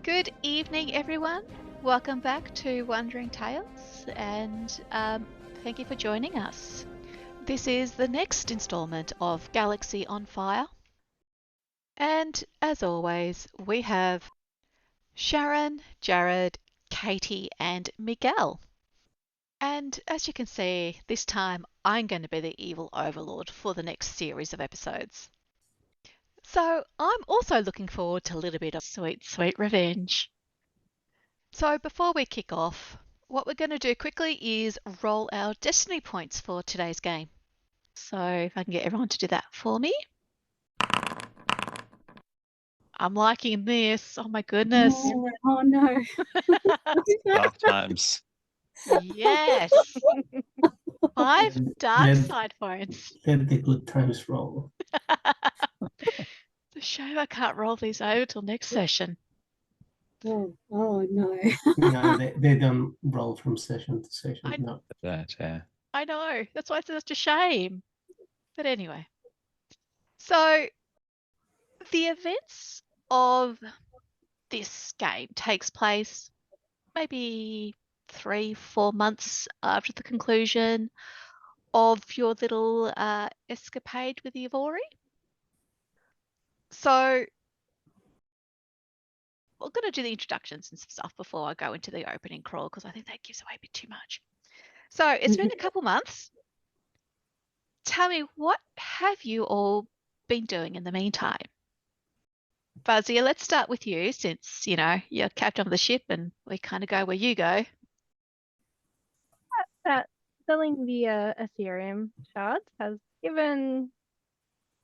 Good evening, everyone. Welcome back to Wandering Tales, and thank you for joining us. This is the next installment of Galaxy on Fire. And as always, we have Sharon, Jared, Katie, and Miguel. And as you can see, this time I'm going to be the evil overlord for the next series of episodes. So I'm also looking forward to a little bit of sweet, sweet revenge. So before we kick off, what we're going to do quickly is roll our destiny points for today's game. So if I can get everyone to do that for me. I'm liking this. Oh my goodness. Oh no. Dark times. Yes. 5 dark side points. Let the good times roll. It's a shame I can't roll these over till next session. Oh no. No, they don't roll from session to session. No. Yeah. I know. That's why it's such a shame. But anyway. So the events of this game takes place maybe 3-4 months after the conclusion of your little escapade with the Ivori. So we're going to do the introductions and stuff before I go into the opening crawl, because I think that gives away a bit too much. So it's been a couple months. Tell me, what have you all been doing in the meantime? Fuzzy, let's start with you, since, you know, you're captain of the ship and we kind of go where you go. Selling the Ethereum shards has given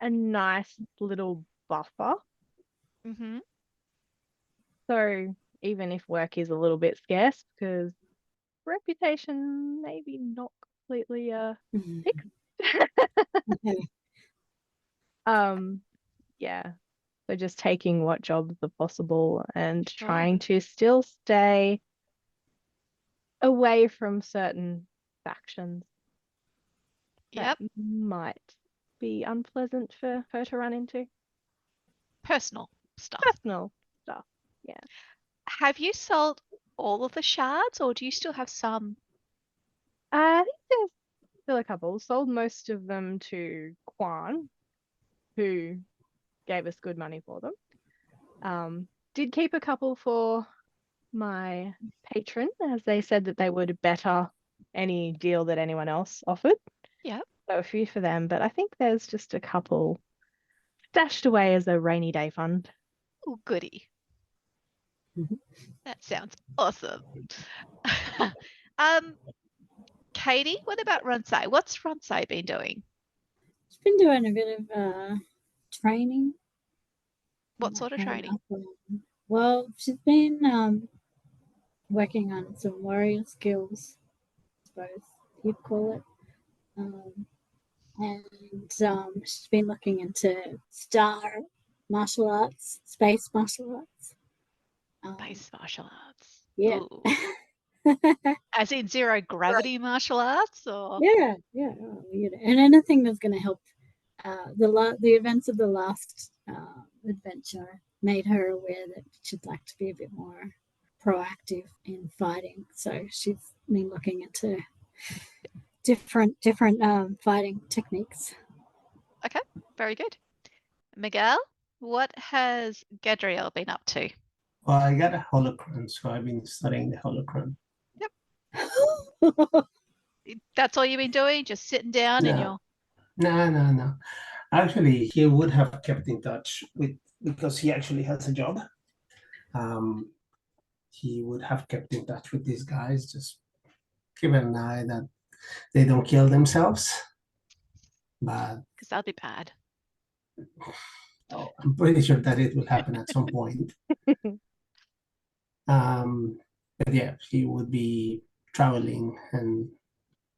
a nice little buffer. Mm-hmm. So even if work is a little bit scarce, because reputation maybe not completely fixed. Yeah. So just taking what jobs are possible and Sure. trying to still stay away from certain factions that Yep. might be unpleasant for her to run into. Personal stuff. Personal stuff, yeah. Have you sold all of the shards, or do you still have some? I think there's still a couple. Sold most of them to Quan, who gave us good money for them. Did keep a couple for my patron, as they said that they would better any deal that anyone else offered. Yep. So a few for them, but I think there's just a couple stashed away as a rainy day fund. Oh, goody. Mhm. That sounds awesome. Katie, what about Runsei? What's Runsei been doing? She's been doing a bit of training. What sort of training? Well, she's been working on some warrior skills, I suppose you'd call it. And she's been looking into star martial arts, space martial arts. Space martial arts. Yeah. Ooh. As in zero gravity martial arts, or? Yeah. And anything that's going to help. The events of the last adventure made her aware that she'd like to be a bit more proactive in fighting. So she's been looking into different fighting techniques. Okay, very good. Miguel, what has Gadriel been up to? Well, I got a holocron, so I've been studying the holocron. That's all you've been doing? Just sitting down in your... No. Actually, he would have kept in touch with, because he actually has a job. He would have kept in touch with these guys, just keep an eye that they don't kill themselves. But Because that'd be bad. I'm pretty sure that it will happen at some point. But yeah, he would be traveling and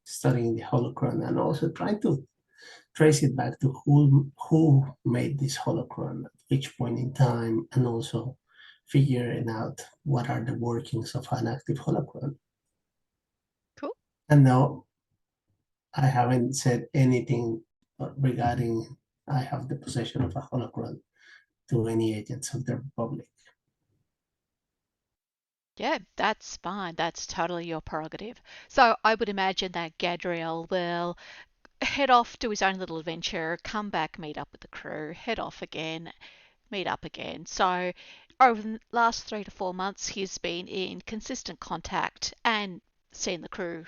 studying the holocron, and also trying to trace it back to who made this holocron at which point in time, and also figuring out what are the workings of an active holocron. Cool. And no, I haven't said anything regarding I have the possession of a holocron to any agents of the Republic. Yeah, that's fine. That's totally your prerogative. So I would imagine that Gadriel will head off to his own little adventure, come back, meet up with the crew, head off again, meet up again. So over the last 3 to 4 months, he's been in consistent contact and seen the crew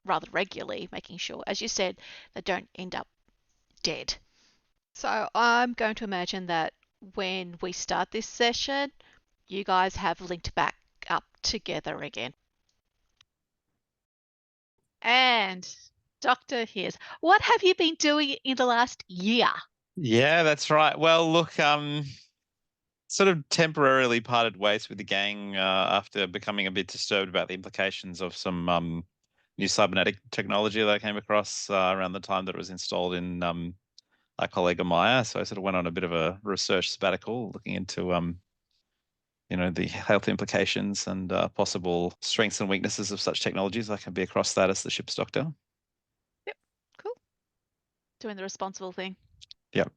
rather regularly, making sure, as you said, they don't end up dead. So I'm going to imagine that when we start this session, you guys have linked back up together again. And Doctor Hears, what have you been doing in the last year? Yeah, that's right. Well, look, sort of temporarily parted ways with the gang after becoming a bit disturbed about the implications of some new cybernetic technology that I came across around the time that it was installed in our colleague Amaya. So I sort of went on a bit of a research sabbatical, looking into the health implications and possible strengths and weaknesses of such technologies. I can be across that as the ship's doctor. Yep, cool. Doing the responsible thing. Yep.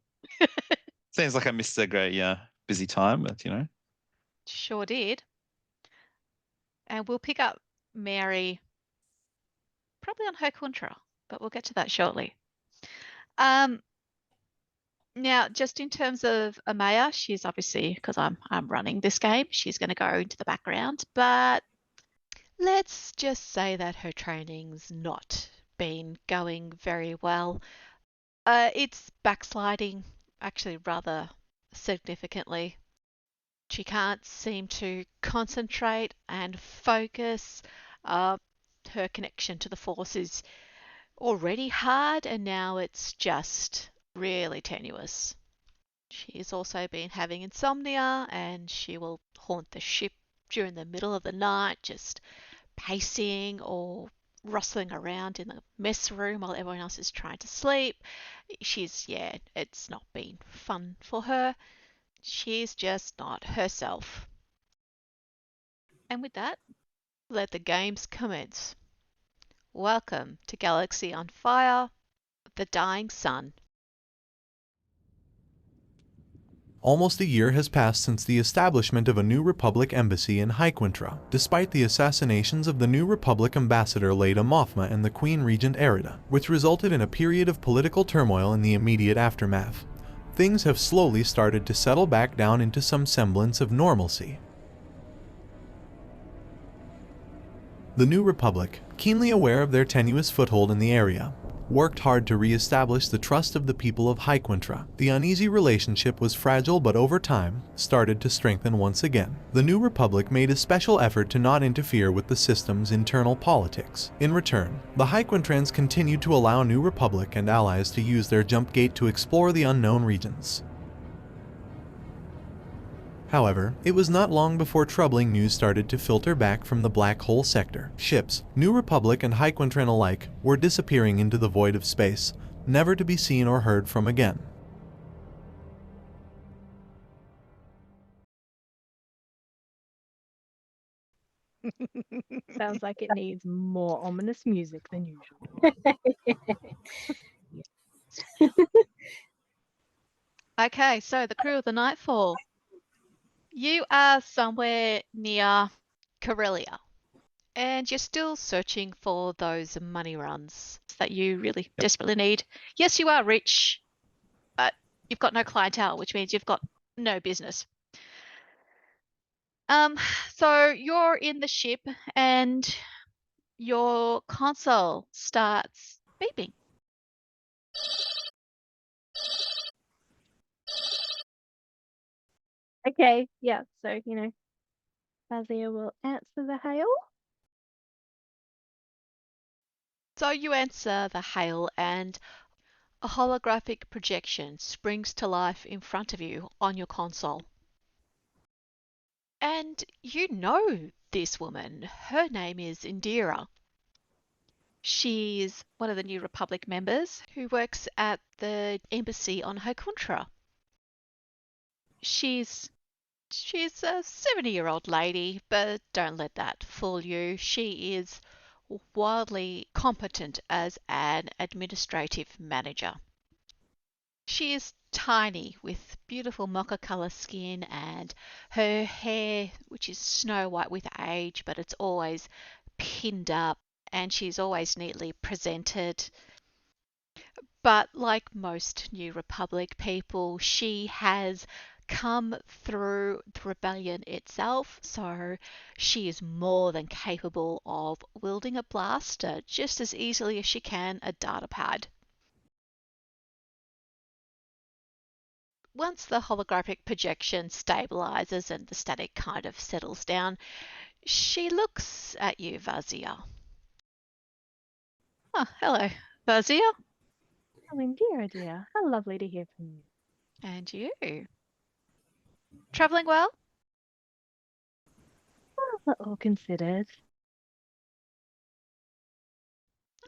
Seems like I missed a great busy time, but Sure did. And we'll pick up Mary probably on Hyquantra, but we'll get to that shortly. Now, just in terms of Amaya, she's obviously, because I'm running this game, she's going to go into the background, but let's just say that her training's not been going very well. It's backsliding, actually rather significantly. She can't seem to concentrate and focus. Her connection to the Force is already hard, and now it's just really tenuous. She's also been having insomnia, and she will haunt the ship during the middle of the night, just pacing or rustling around in the mess room while everyone else is trying to sleep. It's not been fun for her. She's just not herself. And with that, let the games commence. Welcome to Galaxy on Fire, The Dying Sun. Almost a year has passed since the establishment of a New Republic embassy in Hyquantra, despite the assassinations of the New Republic ambassador Leda Mothma and the Queen Regent Erida, which resulted in a period of political turmoil in the immediate aftermath. Things have slowly started to settle back down into some semblance of normalcy. The New Republic, keenly aware of their tenuous foothold in the area, worked hard to re-establish the trust of the people of Hyquantra. The uneasy relationship was fragile, but over time, started to strengthen once again. The New Republic made a special effort to not interfere with the system's internal politics. In return, the Hyquantrans continued to allow New Republic and allies to use their jump gate to explore the unknown regions. However, it was not long before troubling news started to filter back from the Black Hole sector. Ships, New Republic and Hyquantran alike, were disappearing into the void of space, never to be seen or heard from again. Sounds like it needs more ominous music than usual. Okay, so the crew of the Nightfall. You are somewhere near Corellia, and you're still searching for those money runs that you really desperately need. Yes, you are rich, but you've got no clientele, which means you've got no business. So you're in the ship, and your console starts beeping. Okay, yeah, so, Fazia will answer the hail. So you answer the hail, and a holographic projection springs to life in front of you on your console. And you know this woman. Her name is Indira. She's one of the New Republic members who works at the embassy on Hyquantra. She's a 70-year-old lady, but don't let that fool you. She is wildly competent as an administrative manager. She is tiny with beautiful mocha colour skin and her hair, which is snow white with age, but it's always pinned up and she's always neatly presented. But like most New Republic people, she has come through the rebellion itself, so she is more than capable of wielding a blaster just as easily as she can a data pad. Once the holographic projection stabilizes and the static kind of settles down, she looks at you, Vazia. Oh, hello, Vazia. Oh, Indira, dear. How lovely to hear from you. And you. Travelling well? Well, all considered.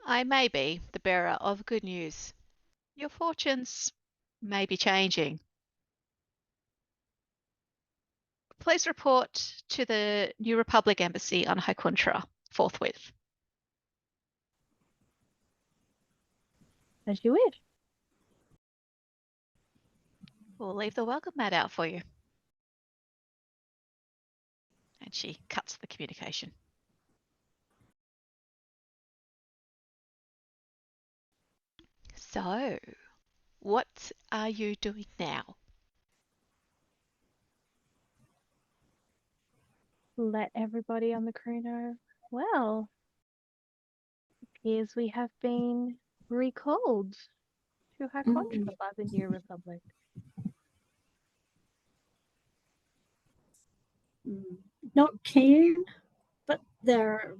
I may be the bearer of good news. Your fortunes may be changing. Please report to the New Republic Embassy on Hyquantra forthwith. As you wish. We'll leave the welcome mat out for you. And she cuts the communication. So, what are you doing now? Let everybody on the crew know. Well, appears we have been recalled to Hyquantra by the New Republic. Not keen, but there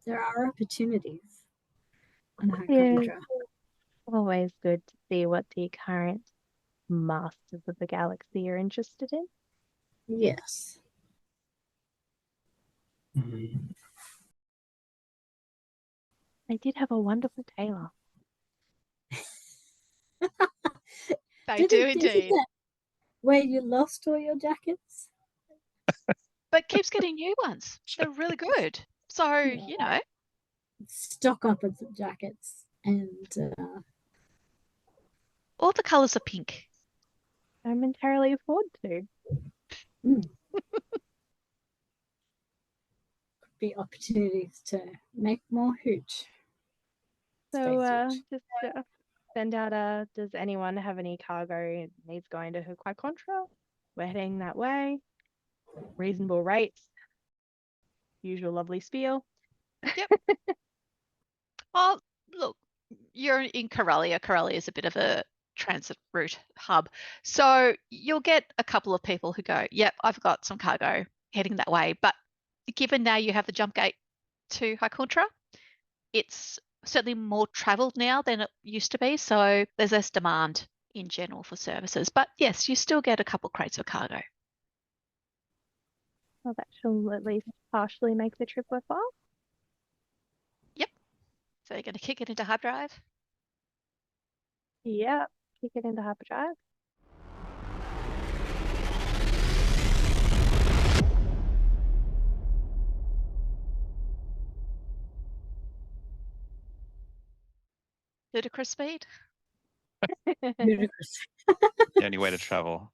are opportunities on Yeah. Hyquantra. Always good to see what the current masters of the galaxy are interested in. Yes. Mhm. They did have a wonderful tailor. They do Isn't indeed. that where you lost all your jackets? But keeps getting new ones. They're really good. So, you know. Stock up on some jackets and All the colours are pink. Momentarily afford to. be opportunities to make more hooch. So just send out does anyone have any cargo needs going to Hyquantra? We're heading that way. Reasonable rates. Usual lovely spiel. Yep. Well, look, you're in Corellia. Corellia is a bit of a transit route hub. So you'll get a couple of people who go, yep, I've got some cargo heading that way. But given now you have the jump gate to Hyquantra, it's certainly more travelled now than it used to be. So there's less demand in general for services. But yes, you still get a couple crates of cargo. Well, that shall at least partially make the trip worthwhile. Yep. So you're going to kick it into hyperdrive. Yeah, kick it into hyperdrive. Ludicrous speed. Ludicrous. The only way to travel.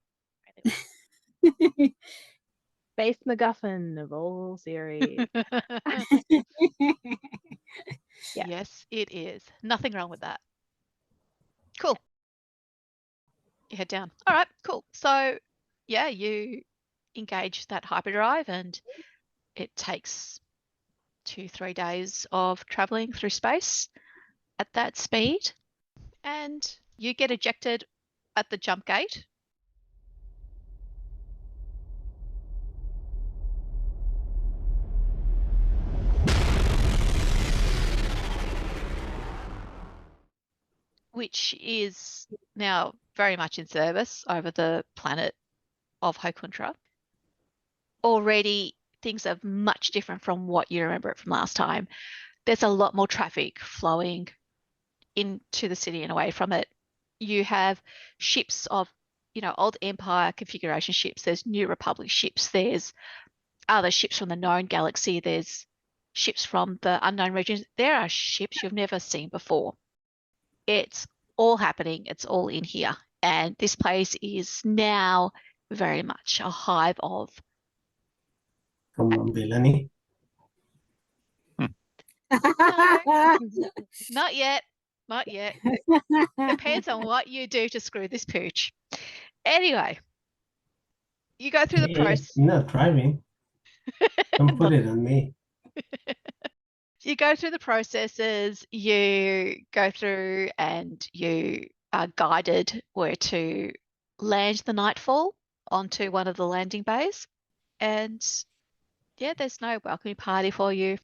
Base MacGuffin of all series. Yeah. Yes, it is. Nothing wrong with that. Cool. You head down. All right, cool. So, yeah, you engage that hyperdrive and it takes 2-3 days of traveling through space at that speed. And you get ejected at the jump gate. Which is now very much in service over the planet of Hyquantra. Already things are much different from what you remember it from last time. There's a lot more traffic flowing into the city and away from it. You have ships of, old Empire configuration ships. There's New Republic ships. There's other ships from the known galaxy. There's ships from the unknown regions. There are ships you've never seen before. It's all happening. It's all in here. And this place is now very much a hive of From villainy. not yet. Not yet. Depends on what you do to screw this pooch. Anyway, you go through the Hey, process. I'm not driving. Don't put it on me. You go through the processes, you go through and you are guided where to land the Nightfall onto one of the landing bays. And yeah, there's no welcoming party for you.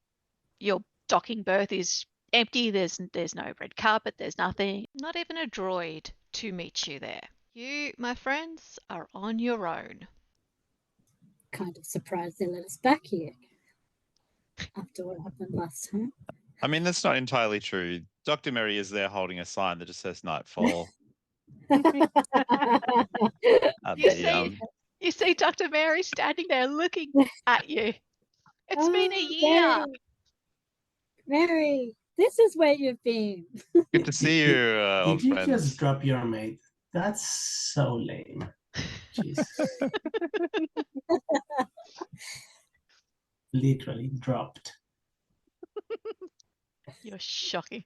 Your docking berth is empty. There's no red carpet. There's nothing. Not even a droid to meet you there. You, my friends, are on your own. Kind of surprised they let us back here after what happened last time. I mean, that's not entirely true. Dr. Mary is there holding a sign that just says Nightfall. You see Dr. Mary standing there looking at you. It's been a year. Mary, this is where you've been. Good to see you, old Did you friends. just drop your mate? That's so lame. Jesus. Literally dropped. You're shocking.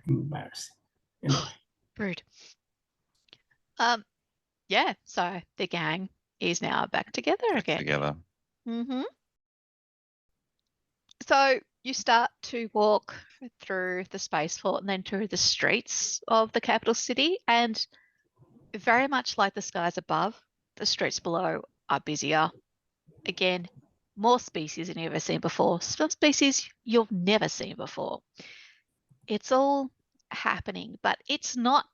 Embarrassing. Anyway. Rude. Yeah, so the gang is now back together again. Mm-hmm. So you start to walk through the spaceport and then through the streets of the capital city, and very much like the skies above, the streets below are busier. Again, more species than you've ever seen before. Some species you've never seen before. It's all happening, but it's not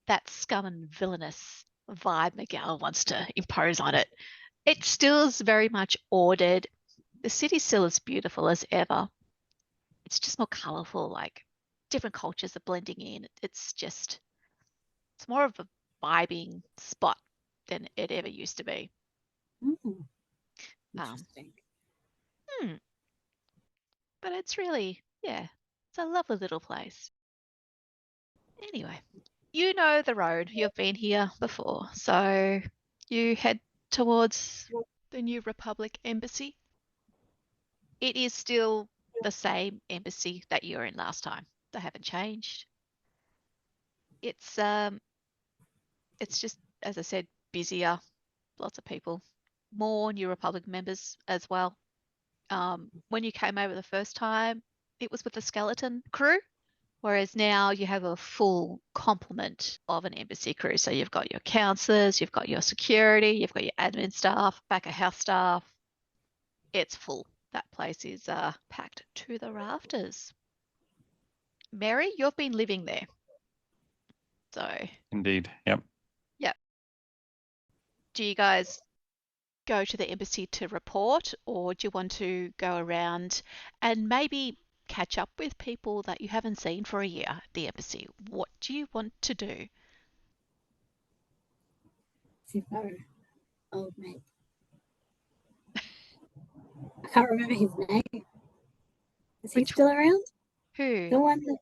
that scum and villainous vibe Miguel wants to impose on it. It still is very much ordered. The city still as beautiful as ever. It's just more colorful, like different cultures are blending in. It's more of a vibing spot than it ever used to be. Interesting. But it's really, it's a lovely little place. Anyway, you know the road. You've been here before. So you head towards the New Republic Embassy. It is still the same embassy that you were in last time. They haven't changed. It's just, as I said, busier, lots of people, more New Republic members as well. When you came over the first time, it was with the skeleton crew, whereas now you have a full complement of an embassy crew. So you've got your counselors, you've got your security, you've got your admin staff, back of house staff. It's full. That place is packed to the rafters. Mary, you've been living there. So. Indeed. Yep. Do you guys go to the embassy to report, or do you want to go around and maybe catch up with people that you haven't seen for a year at the embassy? What do you want to do? See our old mate. I can't remember his name. Is he still around? Who? The one that,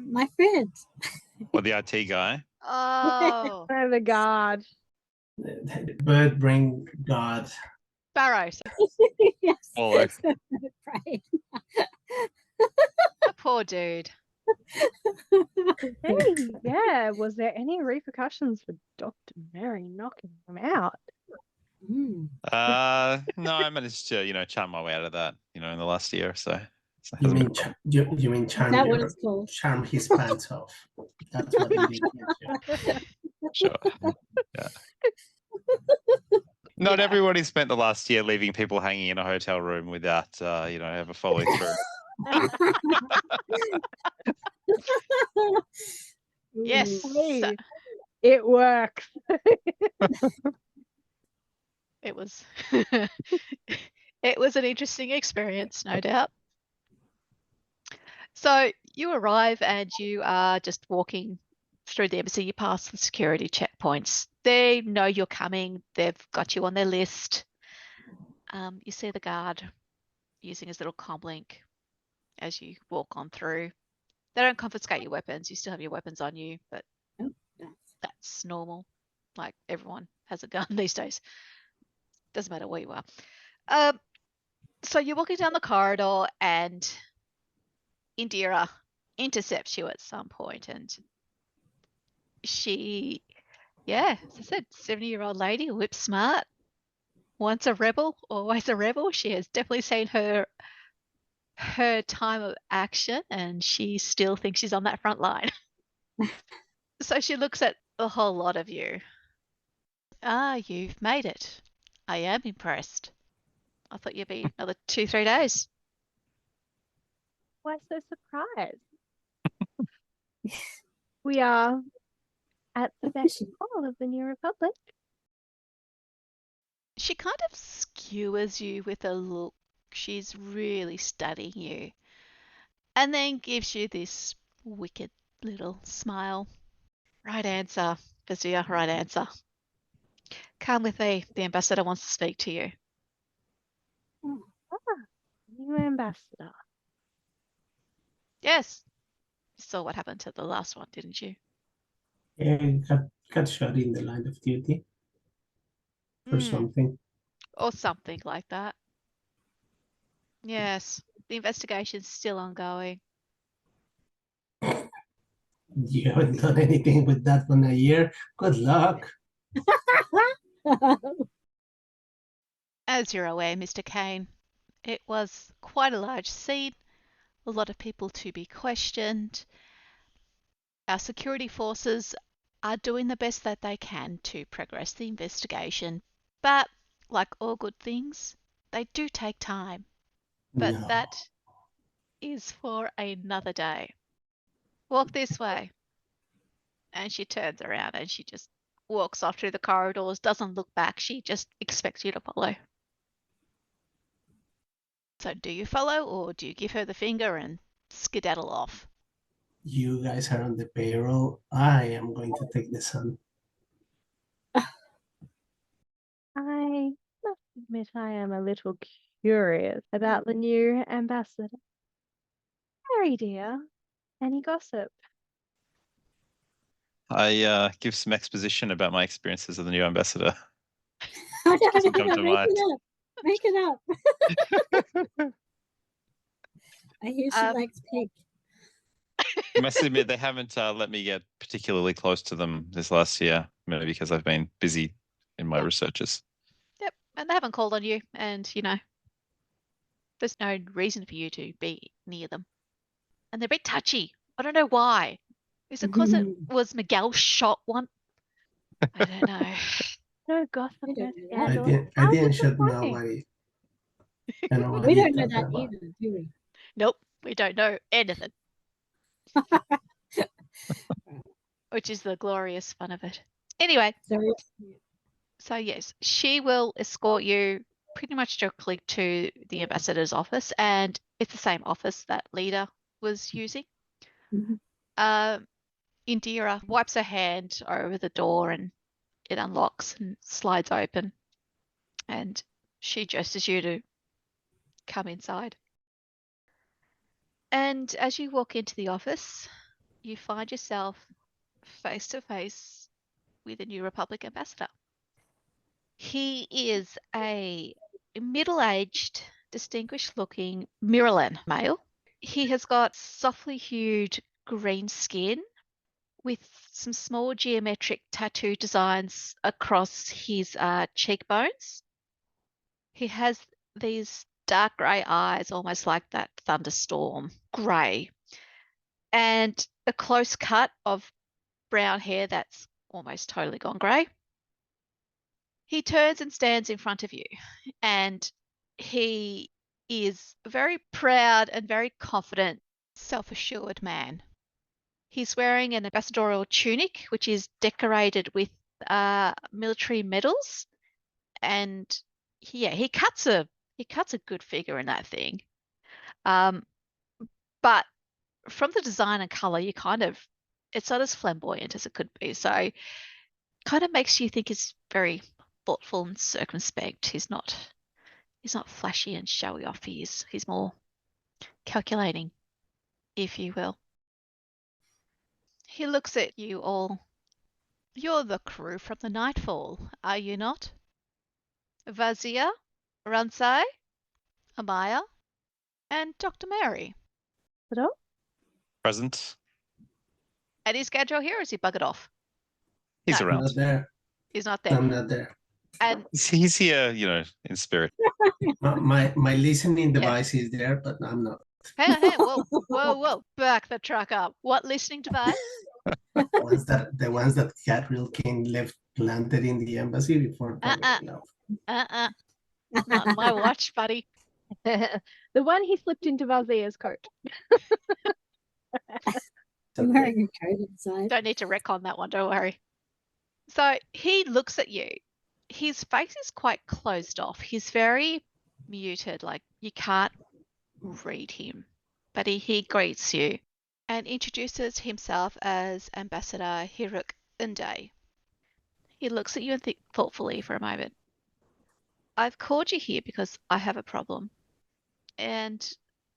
my friend. Or the IT guy. Oh. Oh, the guard. The bird brain god. Barrows. Yes. Wallow. Right. A poor dude. Hey, yeah. Was there any repercussions for Dr. Mary knocking him out? Mm. No, I managed to, charm my way out of that, in the last year or so. So You mean you mean charm that what it's called? Charm his pants off. That's what you did. Sure. Yeah. Not everybody spent the last year leaving people hanging in a hotel room without, ever following through. Yes. Hey, it works. It was it was an interesting experience, no doubt. So you arrive and you are just walking through the embassy. You pass the security checkpoints. They know you're coming. They've got you on their list. You see the guard using his little comlink as you walk on through. They don't confiscate your weapons. You still have your weapons on you, but Oh, nice. that's normal. Like everyone has a gun these days. Doesn't matter where you are. So you're walking down the corridor and Indira intercepts you at some point, and she, yeah, as I said, 70-year-old lady, whip smart, once a rebel, always a rebel. She has definitely seen her time of action, and she still thinks she's on that front line. So she looks at a whole lot of you. Ah, you've made it. I am impressed. I thought you'd be another 2-3 days. Why so surprised? We are at the beck and call of the New Republic. She kind of skewers you with a look. She's really studying you. And then gives you this wicked little smile. Right answer, Vizier, right answer. Come with me. The ambassador wants to speak to you. Ah, new ambassador. Yes. You saw what happened to the last one, didn't you? Yeah, got shot in the line of duty for something. Or something like that. Yes. The investigation's still ongoing. You haven't done anything with that for a year. Good luck. As you're aware, Mr. Kane, it was quite a large scene, a lot of people to be questioned. Our security forces are doing the best that they can to progress the investigation, but like all good things, they do take time. But No. that is for another day. Walk this way. And she turns around and she just walks off through the corridors, doesn't look back. She just expects you to follow. So do you follow or do you give her the finger and skedaddle off? You guys are on the payroll. I am going to take the sun. I must admit I am a little curious about the new ambassador. Harry, dear, any gossip? I give some exposition about my experiences as the new ambassador. Make come to mind. it up. Make it up. I hear she likes pink. I must admit, they haven't let me get particularly close to them this last year, maybe because I've been busy in my researches. Yep, and they haven't called on you, and there's no reason for you to be near them. And they're a bit touchy. I don't know why. Is it because it was Miguel's shot one? I don't know. No gossip, I no don't know I scandal. didn't. I How didn't shoot disappointing. nobody. I know what We you're don't know talking that about. either, do we? Nope, we don't know anything. Which is the glorious fun of it. Anyway, so yes, she will escort you pretty much directly to the ambassador's office, and it's the same office that Leda was using. Indira wipes her hand over the door and it unlocks and slides open, and she gestures you to come inside. And as you walk into the office, you find yourself face to face with a New Republic ambassador. He is a middle-aged, distinguished-looking Mirrorlan male. He has got softly hued green skin with some small geometric tattoo designs across his cheekbones. He has these dark grey eyes, almost like that thunderstorm grey, and a close cut of brown hair that's almost totally gone grey. He turns and stands in front of you, and he is a very proud and very confident, self-assured man. He's wearing an ambassadorial tunic, which is decorated with military medals, and he cuts a good figure in that thing. But from the design and color, it's not as flamboyant as it could be. So kind of makes you think he's very thoughtful and circumspect. He's not flashy and showy off. He's more calculating, if you will. He looks at you all. You're the crew from the Nightfall, are you not? Vazia, Ransai, Amaya, and Dr. Mary. Hello? Present. And is Gadro here or is he buggered off? He's No. around. Not there. He's not there. I'm not there. And He's here, in spirit. My listening Yeah. device is there, but I'm not. hang on, whoa. Back the truck up. What listening device? The ones that Catherine King left planted in the embassy before coming out. Not on my watch, buddy. The one he slipped into Vazia's coat. I'm wearing a coat inside. Don't need to retcon that one, don't worry. So he looks at you. His face is quite closed off. He's very muted, like you can't read him. But he greets you and introduces himself as Ambassador Hiruk Unday. He looks at you and thinks thoughtfully for a moment. I've called you here because I have a problem. And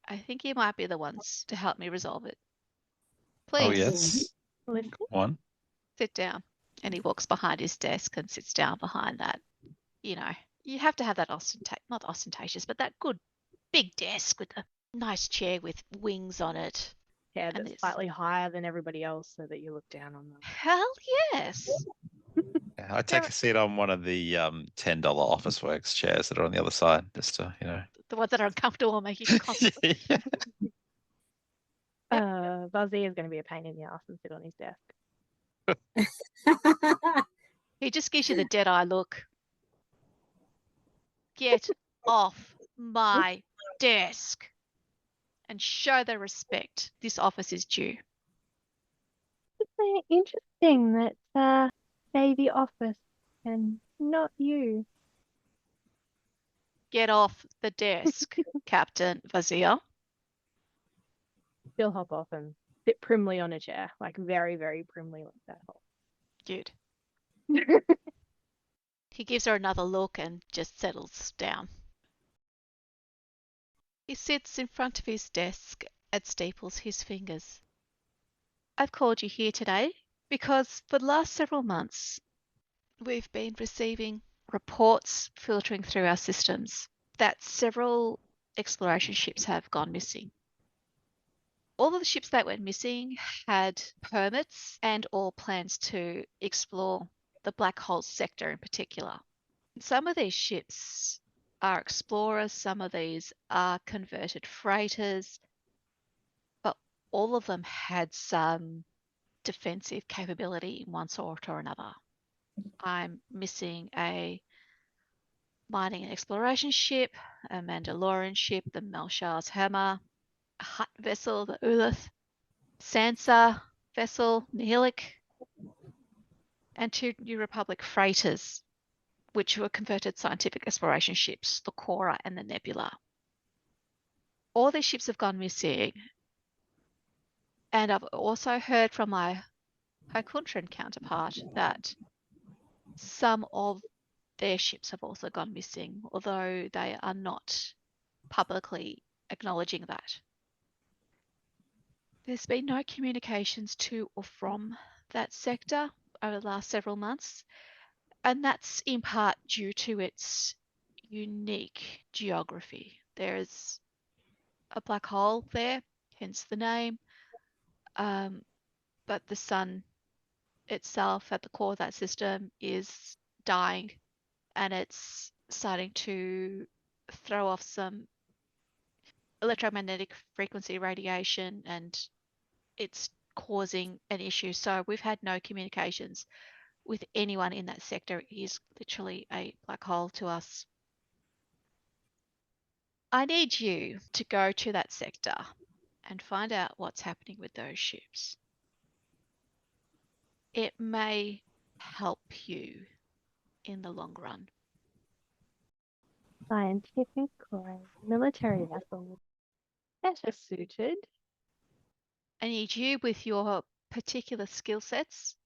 I think you might be the ones to help me resolve it. Please. Oh, yes. Listen. One. Sit down. And he walks behind his desk and sits down behind that. You have to have that not ostentatious, but that good big desk with a nice chair with wings on it. Yeah, And that's it's- slightly higher than everybody else so that you look down on them. Hell yes. Yeah, I take a seat on one of the $10 Office Works chairs that are on the other side, just to, The ones that are uncomfortable make you constantly. Yeah. Vazia is going to be a pain in the ass and sit on his desk. He just gives you the dead eye look. Get off my desk and show the respect this office is due. It's very interesting that say the office and not you. Get off the desk, Captain Vazia. She'll hop off and sit primly on a chair, like very, very primly like that. Good. He gives her another look and just settles down. He sits in front of his desk and staples his fingers. I've called you here today because for the last several months, we've been receiving reports filtering through our systems that several exploration ships have gone missing. All of the ships that went missing had permits and or plans to explore the black hole sector in particular. Some of these ships are explorers, some of these are converted freighters, but all of them had some defensive capability in one sort or another. I'm missing a mining and exploration ship, a Mandalorian ship, the Melshar's Hammer, a Hutt vessel, the Ulith, Sansa vessel, Nihilic, and 2 New Republic freighters, which were converted scientific exploration ships, the Cora and the Nebula. All these ships have gone missing, and I've also heard from my Hyquantran counterpart that some of their ships have also gone missing, although they are not publicly acknowledging that. There's been no communications to or from that sector over the last several months, and that's in part due to its unique geography. There is a black hole there, hence the name, but the sun itself at the core of that system is dying, and it's starting to throw off some electromagnetic frequency radiation, and it's causing an issue. So we've had no communications with anyone in that sector. It is literally a black hole to us. I need you to go to that sector and find out what's happening with those ships. It may help you in the long run. Scientific or military vessel. Better suited. I need you with your particular skill sets,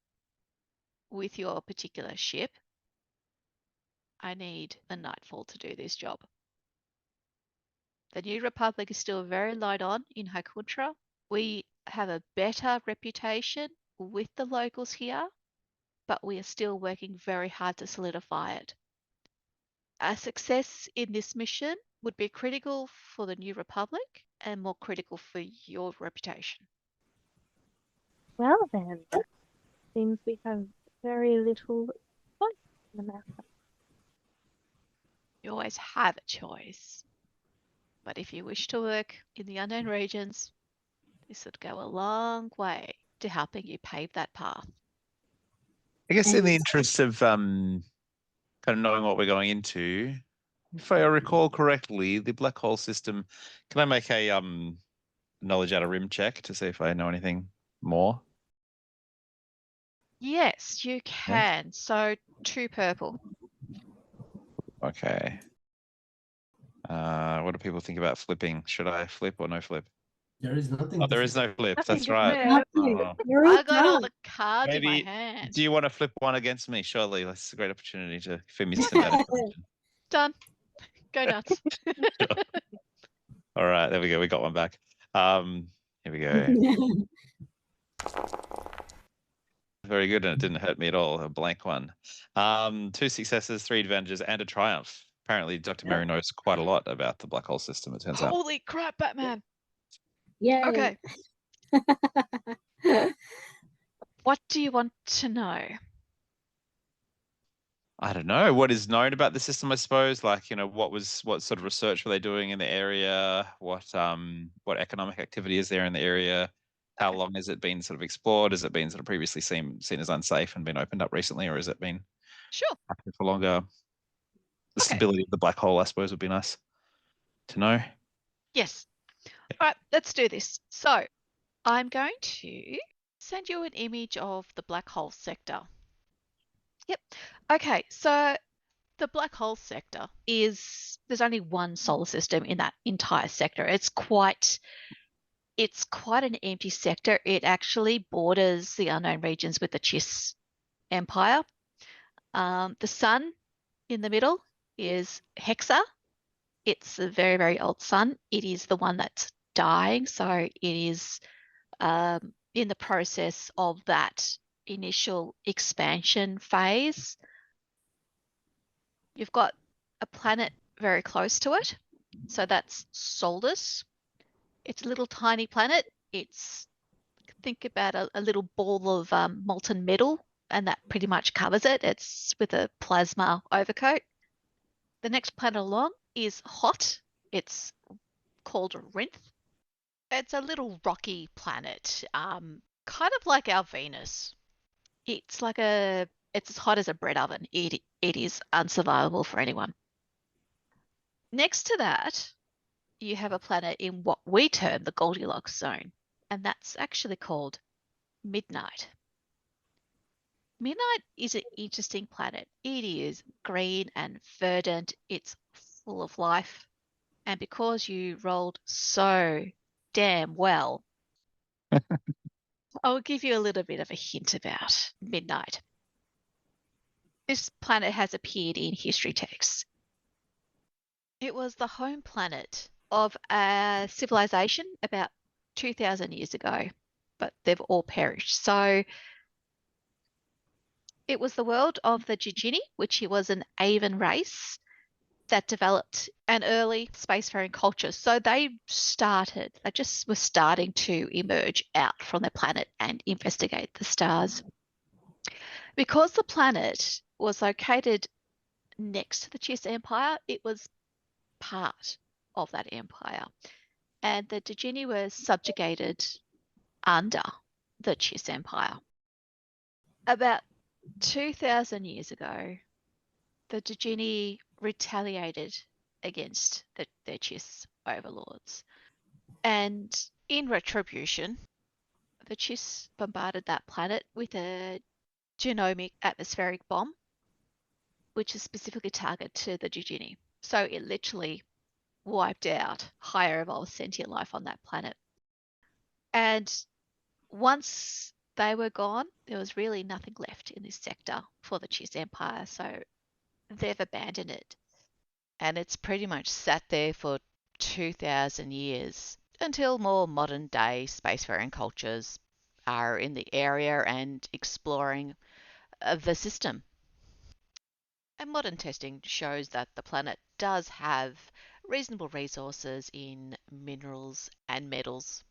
with your particular ship. I need the Nightfall to do this job. The New Republic is still very light on in Hyquantra. We have a better reputation with the locals here, but we are still working very hard to solidify it. A success in this mission would be critical for the New Republic and more critical for your reputation. Well then, seems we have very little choice in the matter. You always have a choice. But if you wish to work in the unknown regions, this would go a long way to helping you pave that path. I guess in the And interest of kind of knowing what we're going into, if I recall correctly, the black hole system. Can I make a knowledge out of rim check to see if I know anything more? Yes, you can. So 2 purple. Okay. What do people think about flipping? Should I flip or no flip? There is nothing. Oh, there is no flip. Nothing That's to right. flip. Lovely. Oh. You're all I got all done. the cards in my Maybe. hand. Do you want to flip one against me? Surely that's a great opportunity for me to better question. Done. Go nuts. All right, there we go. We got one back. Here we go. Very good, and it didn't hurt me at all. A blank one. 2 successes, 3 advantages, and a triumph. Apparently, Dr. Mary knows quite a lot about the black hole system, it turns out. Holy crap, Batman. Yay. Okay. What do you want to know? I don't know what is known about the system, I suppose. Like, what sort of research were they doing in the area? What economic activity is there in the area? How long has it been sort of explored? Has it been sort of previously seen as unsafe and been opened up recently, or has it been Sure. active for longer? The Okay. stability of the black hole, I suppose, would be nice to know. Yes. All right, let's do this. So I'm going to send you an image of the black hole sector. Yep. Okay, so the black hole sector there's only one solar system in that entire sector. It's quite an empty sector. It actually borders the unknown regions with the Chiss Empire. The sun in the middle is Hexa. It's a very, very old sun. It is the one that's dying, so it is in the process of that initial expansion phase. You've got a planet very close to it, so that's Solus. It's a little tiny planet. Think about a little ball of molten metal, and that pretty much covers it. It's with a plasma overcoat. The next planet along is Hot. It's called Rinth. It's a little rocky planet, kind of like our Venus. It's as hot as a bread oven. It is unsurvivable for anyone. Next to that, you have a planet in what we term the Goldilocks zone, and that's actually called Midnight. Midnight is an interesting planet. It is green and verdant. It's full of life. And because you rolled so damn well, I'll give you a little bit of a hint about Midnight. This planet has appeared in history texts. It was the home planet of a civilization about 2,000 years ago, but they've all perished. So it was the world of the Gigini, which was an Avan race that developed an early spacefaring culture. So they just were starting to emerge out from their planet and investigate the stars. Because the planet was located next to the Chiss Empire, it was part of that empire. And the Gigini were subjugated under the Chiss Empire. About 2,000 years ago, the Gigini retaliated against their Chiss overlords. And in retribution, the Chiss bombarded that planet with a genomic atmospheric bomb, which is specifically targeted to the Gigini. So it literally wiped out higher evolved sentient life on that planet. And once they were gone, there was really nothing left in this sector for the Chiss Empire, so they've abandoned it. And it's pretty much sat there for 2,000 years until more modern day spacefaring cultures are in the area and exploring the system. And modern testing shows that the planet does have reasonable resources in minerals and metals.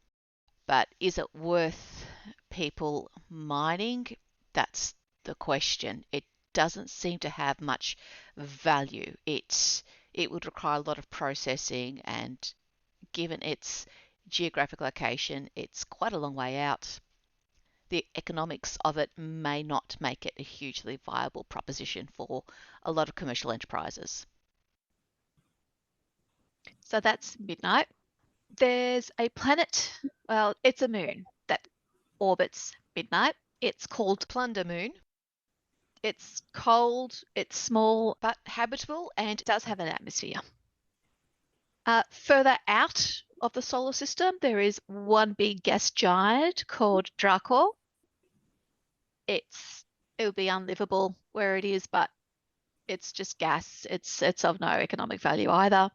But is it worth people mining? That's the question. It doesn't seem to have much value. It would require a lot of processing, and given its geographic location, it's quite a long way out. The economics of it may not make it a hugely viable proposition for a lot of commercial enterprises. So that's Midnight. There's a planet, well, it's a moon that orbits Midnight. It's called Plunder Moon. It's cold, it's small, but habitable, and it does have an atmosphere. Further out of the solar system, there is one big gas giant called Dracor. It would be unlivable where it is, but it's just gas. It's of no economic value either.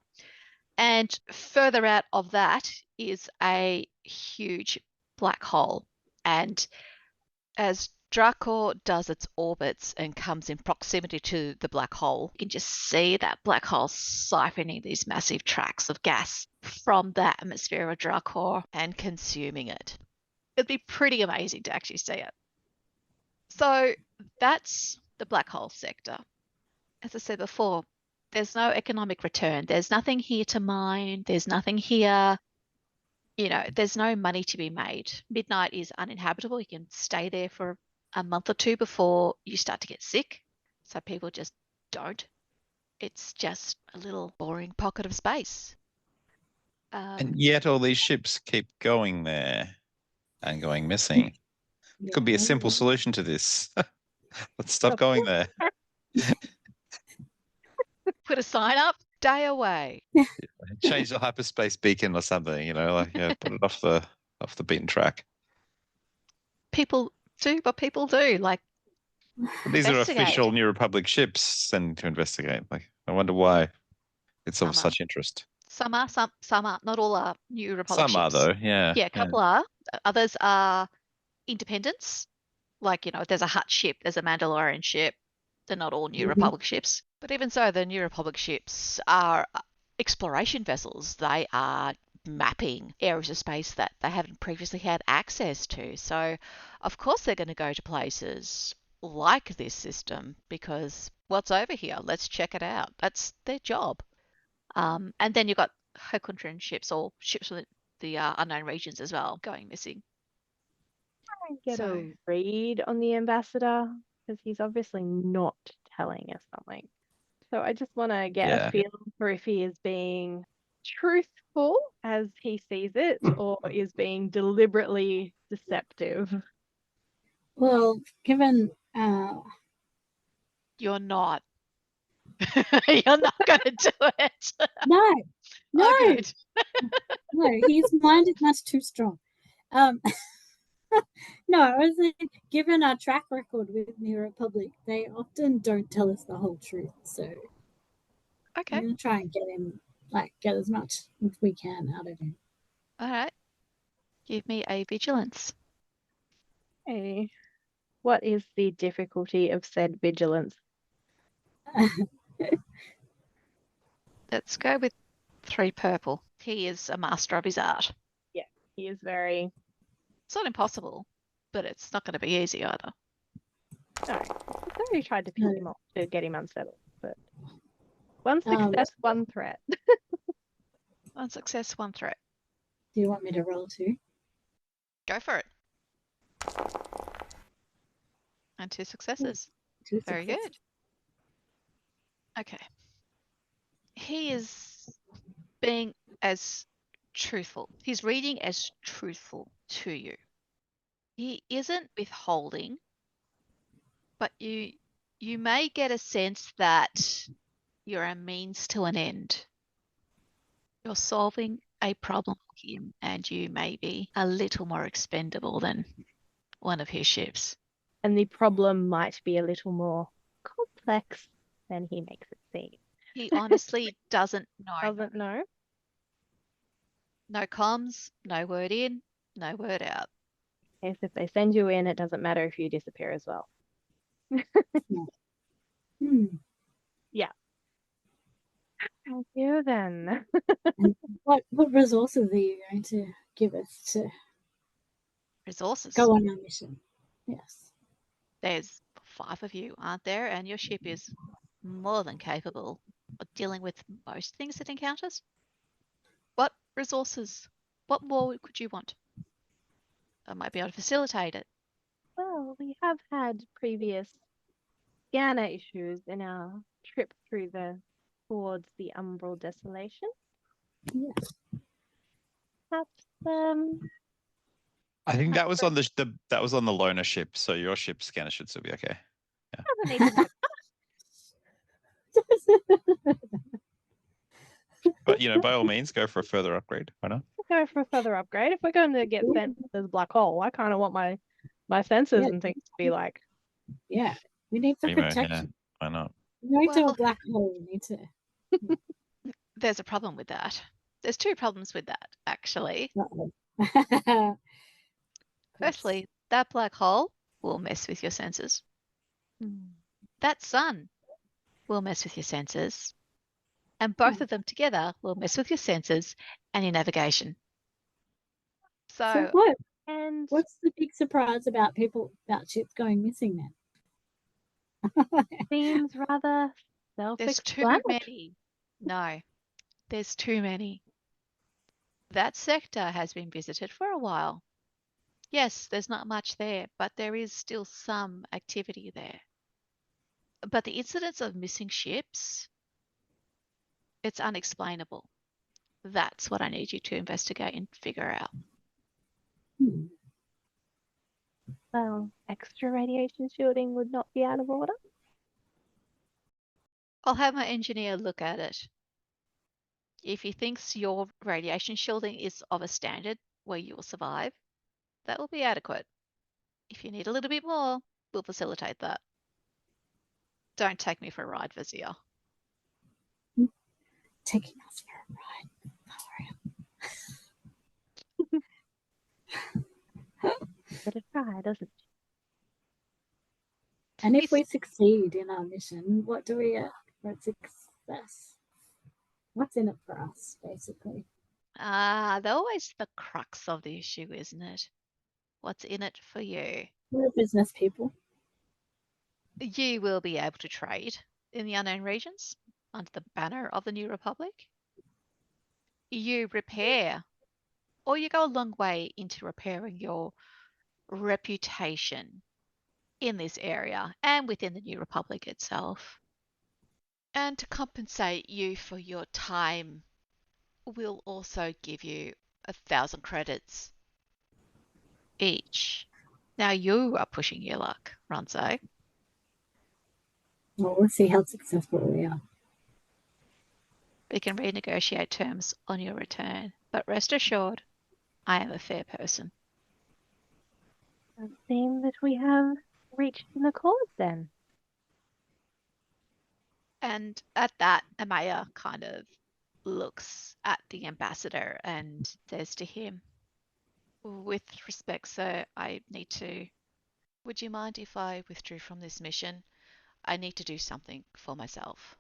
And further out of that is a huge black hole. And as Dracor does its orbits and comes in proximity to the black hole, you can just see that black hole siphoning these massive tracts of gas from the atmosphere of Dracor and consuming it. It'd be pretty amazing to actually see it. So that's the black hole sector. As I said before, there's no economic return. There's nothing here to mine. There's nothing here. There's no money to be made. Midnight is uninhabitable. You can stay there for a month or two before you start to get sick. So people just don't. It's just a little boring pocket of space. And yet all these ships keep going there and going missing. Yeah. Could be a simple solution to this. Let's stop going there. Put a sign up, day away. Change the hyperspace beacon or something, put it off the beaten track. People do what people do, like These are investigate. official New Republic ships sent to investigate. Like, I wonder why it's of Some are. such interest. Some are, some aren't. Not all are New Republic Some are, ships. though, yeah. Yeah, a couple are. Others are independents. Like, there's a Hutt ship, there's a Mandalorian ship. They're not all New Republic ships. But even so, the New Republic ships are exploration vessels. They are mapping areas of space that they haven't previously had access to. So, of course, they're going to go to places like this system because what's over here? Let's check it out. That's their job. And then you've got Hyquantra ships or ships from the unknown regions as well going missing. Get a read on the ambassador because he's obviously not telling us something. So I just want to get a feel for if he is being truthful as he sees it or is being deliberately deceptive. Well, given You're not. You're not going to do it. no, Oh, good. no, his mind is much too strong. No, I was saying, given our track record with New Republic, they often don't tell us the whole truth. So Okay. I'm gonna try and get as much as we can out of him. All right. Give me a vigilance. Hey, what is the difficulty of said vigilance? Let's go with 3 purple. He is a master of his art. Yeah, he is very... It's not impossible, but it's not going to be easy either. No, I've already tried to piss him off to get him unsettled, but 1 success, 1 threat. 1 success, 1 threat. Do you want me to roll too? Go for it. And 2 successes. 2 Very successes. good. Okay. He is being as truthful. He's reading as truthful to you. He isn't withholding, but you may get a sense that you're a means to an end. You're solving a problem for him, and you may be a little more expendable than one of his ships. And the problem might be a little more complex than he makes it seem. He honestly doesn't know. Doesn't know? No comms, no word in, no word out. case if they send you in, it doesn't matter if you disappear as well. Hmm. Thank you then. And what resources are you going to give us to Resources. go on our mission? Yes. There's 5 of you, aren't there? And your ship is more than capable of dealing with most things it encounters. What resources? What more could you want? I might be able to facilitate it. Well, we have had previous scanner issues in our trip towards the Umbral Desolation. Yes. Perhaps I think that was on that was on the loner ship, so your ship scanner should still be okay. doesn't need to have But by all means, go for a further upgrade. Why not? go for a further upgrade. If we're going to get sent to this black hole, I kind of want my sensors Yeah. and things to be like. Yeah. We need some Primo, protection. why not? Going to Well- a black hole, we need to. There's a problem with that. There's 2 problems with that, actually. Uh-oh. Firstly, that black hole will mess with your sensors. That sun will mess with your sensors. And both of them together will mess with your sensors and your navigation. So So, And what's the big surprise about ships going missing then? seems rather there's too self-explanatory. many. No, there's too many. That sector has been visited for a while. Yes, there's not much there, but there is still some activity there. But the incidence of missing ships, it's unexplainable. That's what I need you to investigate and figure out. Hmm. Well, extra radiation shielding would not be out of order. I'll have my engineer look at it. If he thinks your radiation shielding is of a standard where you will survive, that will be adequate. If you need a little bit more, we'll facilitate that. Don't take me for a ride, Vizier. Taking us for a ride. But it try, doesn't it? And if we succeed in our mission, what do we get for success? What's in it for us, basically? They're always the crux of the issue, isn't it? What's in it for you? We're business people. You will be able to trade in the unknown regions under the banner of the New Republic. You repair, or you go a long way into repairing your reputation in this area and within the New Republic itself. And to compensate you for your time, we'll also give you 1,000 credits each. Now you are pushing your luck, Ronzo. Well, we'll see how successful we are. We can renegotiate terms on your return, but rest assured, I am a fair person. It seems that we have reached an accord then. And at that, Amaya kind of looks at the ambassador and says to him, "With respect, sir, would you mind if I withdrew from this mission? I need to do something for myself."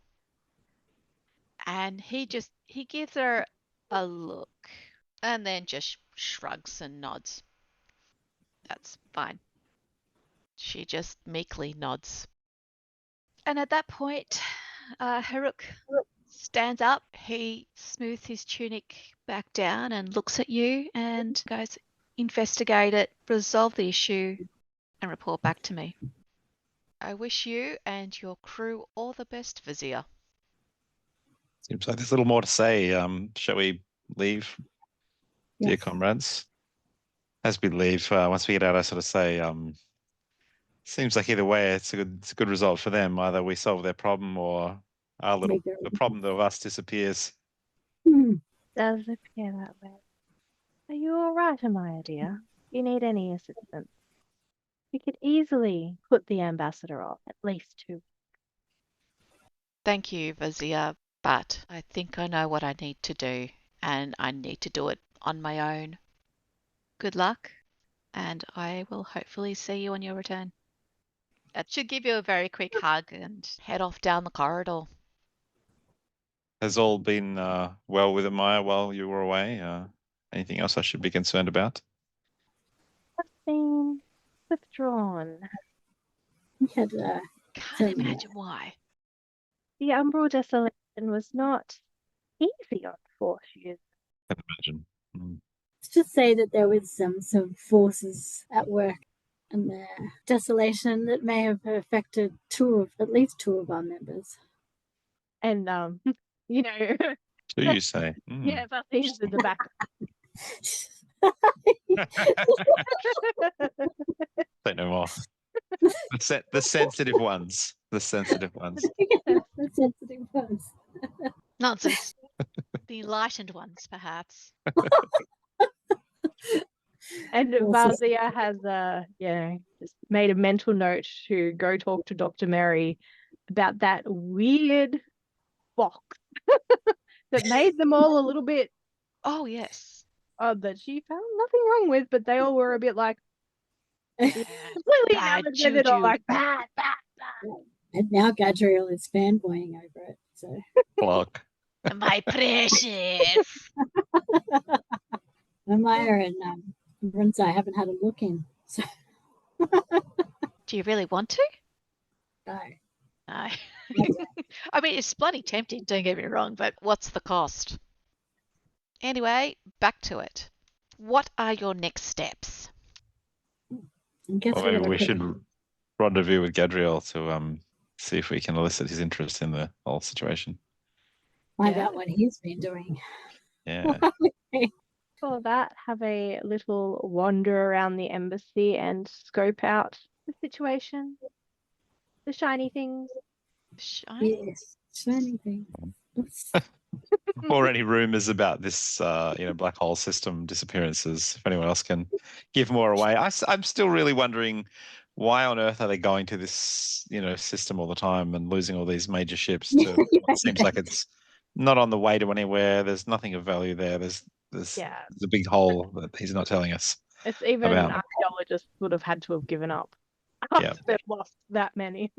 And he gives her a look and then just shrugs and nods. That's fine. She just meekly nods. And at that point, Haruk stands up. He smooths his tunic back down and looks at you and goes, "Investigate it, resolve the issue, and report back to me. I wish you and your crew all the best, Vizier." Seems like there's a little more to say. Shall we leave, dear Yes. comrades? As we leave, once we get out, I sort of say, seems like either way, it's a good result for them. Either we solve their problem, or the problem of us disappears. Hmm. Does appear that way. Are you all right, Amaya, dear? Do you need any assistance? We could easily put the ambassador off at least 2. Thank you, Vizier, but I think I know what I need to do, and I need to do it on my own. Good luck. and I will hopefully see you on your return. That should give you a very quick hug and head off down the corridor. Has all been well with Maya while you were away? Anything else I should be concerned about? I've been withdrawn. We had Can't So, yeah. imagine why. The Umbral Desolation was not easy on Force users. I can imagine. Mm. let's just say that there was some forces at work in the desolation that may have affected at least two of our members. And you know, Do you say? Mm. yeah, but he's in the back. Say no more. The sensitive ones. The sensitive ones. The sensitive ones. Nonsense. The enlightened ones, perhaps. And Awesome. Vazia has just made a mental note to go talk to Dr. Mary about that weird box that made them all a little bit Oh, yes. that she found nothing wrong with, but they all were a bit like completely Bad enamored with it, all juju. like bad, bad, bad. And now Gadriel is fanboying over it. So Block. My precious. Maya and Rinsa haven't had a look in. So Do you really want to? no. No. I mean, it's bloody tempting, don't get me wrong, but what's the cost? Anyway, back to it. What are your next steps? I guess Well, we're maybe gonna we put- should rendezvous with Gadriel to see if we can elicit his interest in the whole situation. find Yeah. out what he's been doing. Yeah. For that, have a little wander around the embassy and scope out the situation, the shiny things. Shiny? Yes, shiny thing. Oops. Or any rumors about this, black hole system disappearances. If anyone else can give more away, I'm still really wondering why on earth are they going to this, system all the time and losing all these major ships to what seems like it's not on the way to anywhere. There's nothing of value there. There's a big hole that he's not telling us. It's even About- archaeologists would have had to have given up Yeah. after they've lost that many.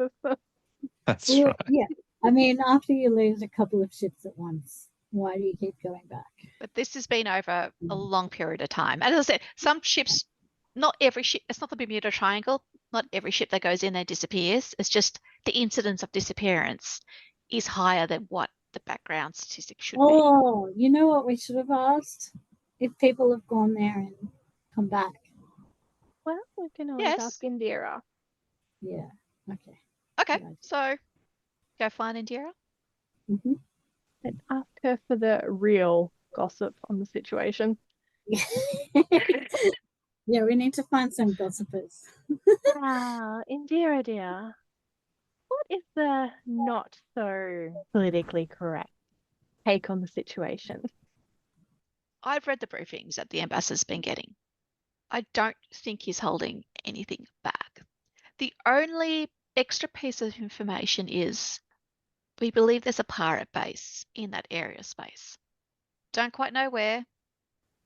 That's Well, right. yeah. I mean, after you lose a couple of ships at once, why do you keep going back? But this has been over a long period of time. And as I said, some ships, not every ship, it's not the Bermuda Triangle. Not every ship that goes in there disappears. It's just the incidence of disappearance is higher than what the background statistic should be. Oh, you know what we should have asked? If people have gone there and come back. Well, we can always Yes. ask Indira. Yeah. Okay. Okay, Right. so go find Indira. Mm-hmm. And ask her for the real gossip on the situation. Yeah, we need to find some gossipers. Indira dear, what is the not so politically correct take on the situation? I've read the briefings that the ambassador's been getting. I don't think he's holding anything back. The only extra piece of information is we believe there's a pirate base in that area space. Don't quite know where.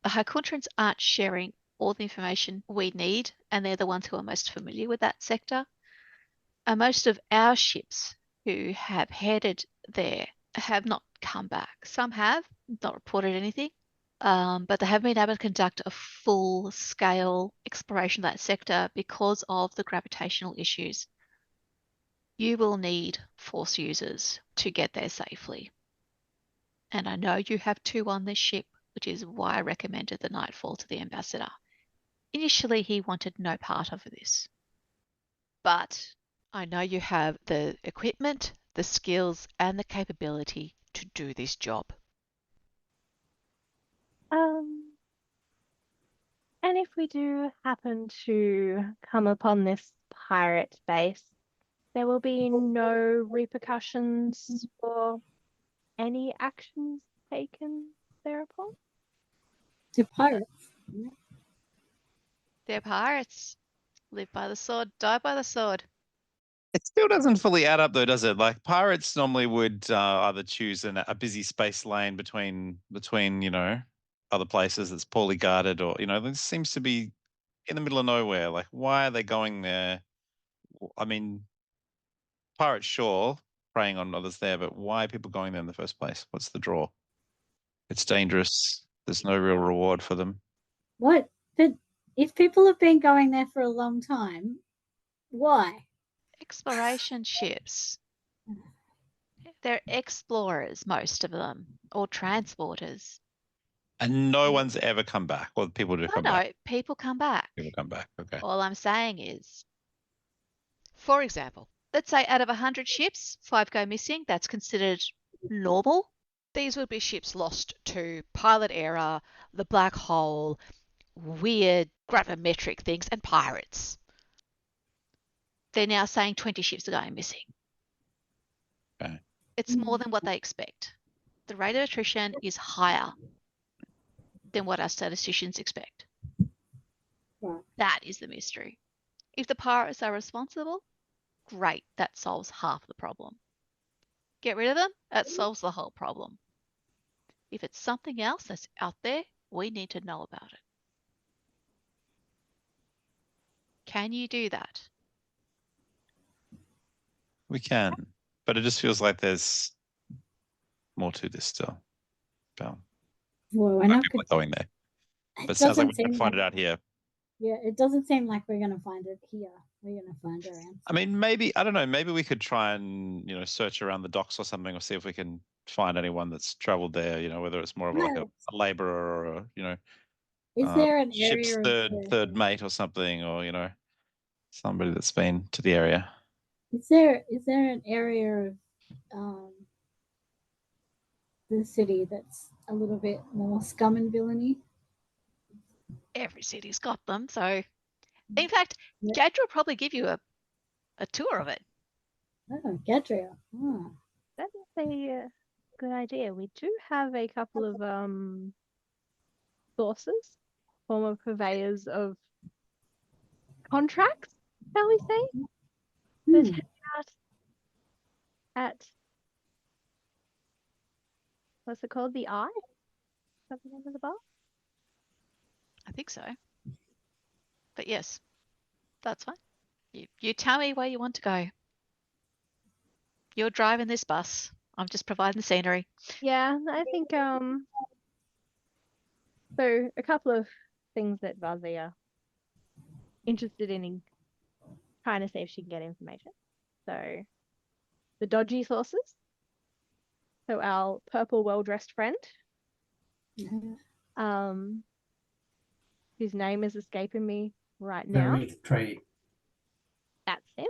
The Hyquantrans aren't sharing all the information we need, and they're the ones who are most familiar with that sector. And most of our ships who have headed there have not come back. Some have not reported anything, but they haven't been able to conduct a full-scale exploration of that sector because of the gravitational issues. You will need Force users to get there safely. And I know you have 2 on this ship, which is why I recommended the Nightfall to the ambassador. Initially, he wanted no part of this. But I know you have the equipment, the skills, and the capability to do this job. And if we do happen to come upon this pirate base, there will be no repercussions for any actions taken thereupon? The pirates. They're pirates. Live by the sword, die by the sword. It still doesn't fully add up, though, does it? Like pirates normally would either choose a busy space lane between other places that's poorly guarded, or there seems to be in the middle of nowhere. Like, why are they going there? I mean, pirates, sure, preying on others there, but why are people going there in the first place? What's the draw? It's dangerous. There's no real reward for them. What? But if people have been going there for a long time, why? Exploration ships. They're explorers, most of them, or transporters. And no one's ever come back. Well, people do come back. No, people come back. People come back. Okay. All I'm saying is, for example, let's say out of 100 ships, 5 go missing. That's considered normal. These would be ships lost to pilot error, the black hole, weird gravimetric things, and pirates. They're now saying 20 ships are going missing. Okay. It's more than what they expect. The rate of attrition is higher than what our statisticians expect. Right. That is the mystery. If the pirates are responsible, great, that solves half the problem. Get rid of them, that solves the whole problem. If it's something else that's out there, we need to know about it. Can you do that? We can, but it just feels like there's more to this still. So, Well, we're no not people good. are going there. It But it sounds like we doesn't can seem find it like- out here. Yeah, it doesn't seem like we're going to find it here. We're going to find our answer. I mean, maybe, I don't know, maybe we could try and, search around the docks or something, or see if we can find anyone that's traveled there, whether it's more of like a laborer or, Is there an ship's area of third mate or something, or, somebody that's been to the area. Is there an area of the city that's a little bit more scum and villainy? Every city's got them, so in fact, Gadra will probably give you a tour of it. Oh, Gadriel. Oh. That is a good idea. We do have a couple of sources, former purveyors of contracts, shall we say, that Hmm. hang out at what's it called? The Eye? Is that the name of the bar? I think so. But yes, that's fine. You tell me where you want to go. You're driving this bus. I'm just providing the scenery. Yeah, I think so a couple of things that Vazi are interested in trying to see if she can get information. So the dodgy sources. So our purple well-dressed friend, whose name is escaping me right now. Eric Trade. That's him.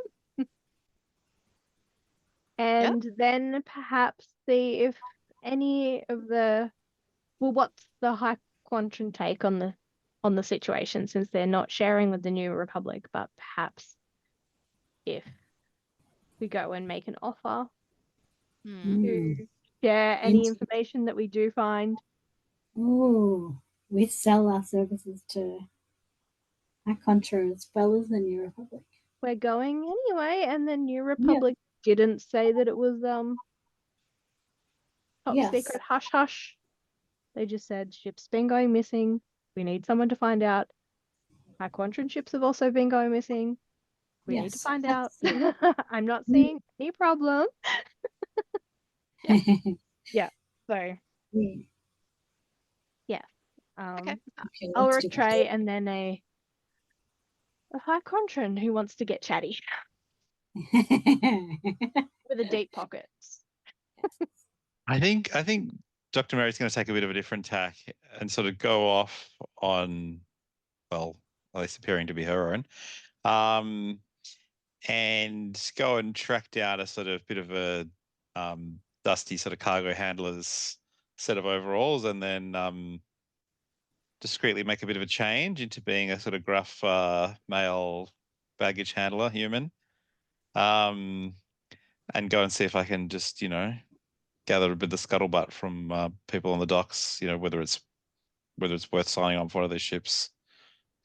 And then perhaps see if any of what's the Hyquantra take on the situation, since they're not sharing with the New Republic, but perhaps if we go and make an offer to share any information that we do find. Oh, we sell our services to Hyquantra as well as the New Republic. We're going anyway, and the New Republic didn't say that it was top secret hush hush. They just said ship's been going missing. We need someone to find out. Hyquantran ships have also been going missing. We need to find out. I'm not seeing any problem. Yeah. So yeah. Okay. Ulrich Trey and then a Hyquantran who wants to get chatty with a deep pockets. I think Dr. Mary's going to take a bit of a different tack and sort of go off on, well, at least appearing to be her own, and go and track down a sort of bit of a dusty sort of cargo handler's set of overalls, and then discreetly make a bit of a change into being a sort of gruff male baggage handler human, and go and see if I can just, gather a bit of scuttlebutt from people on the docks, whether it's worth signing on for one of these ships.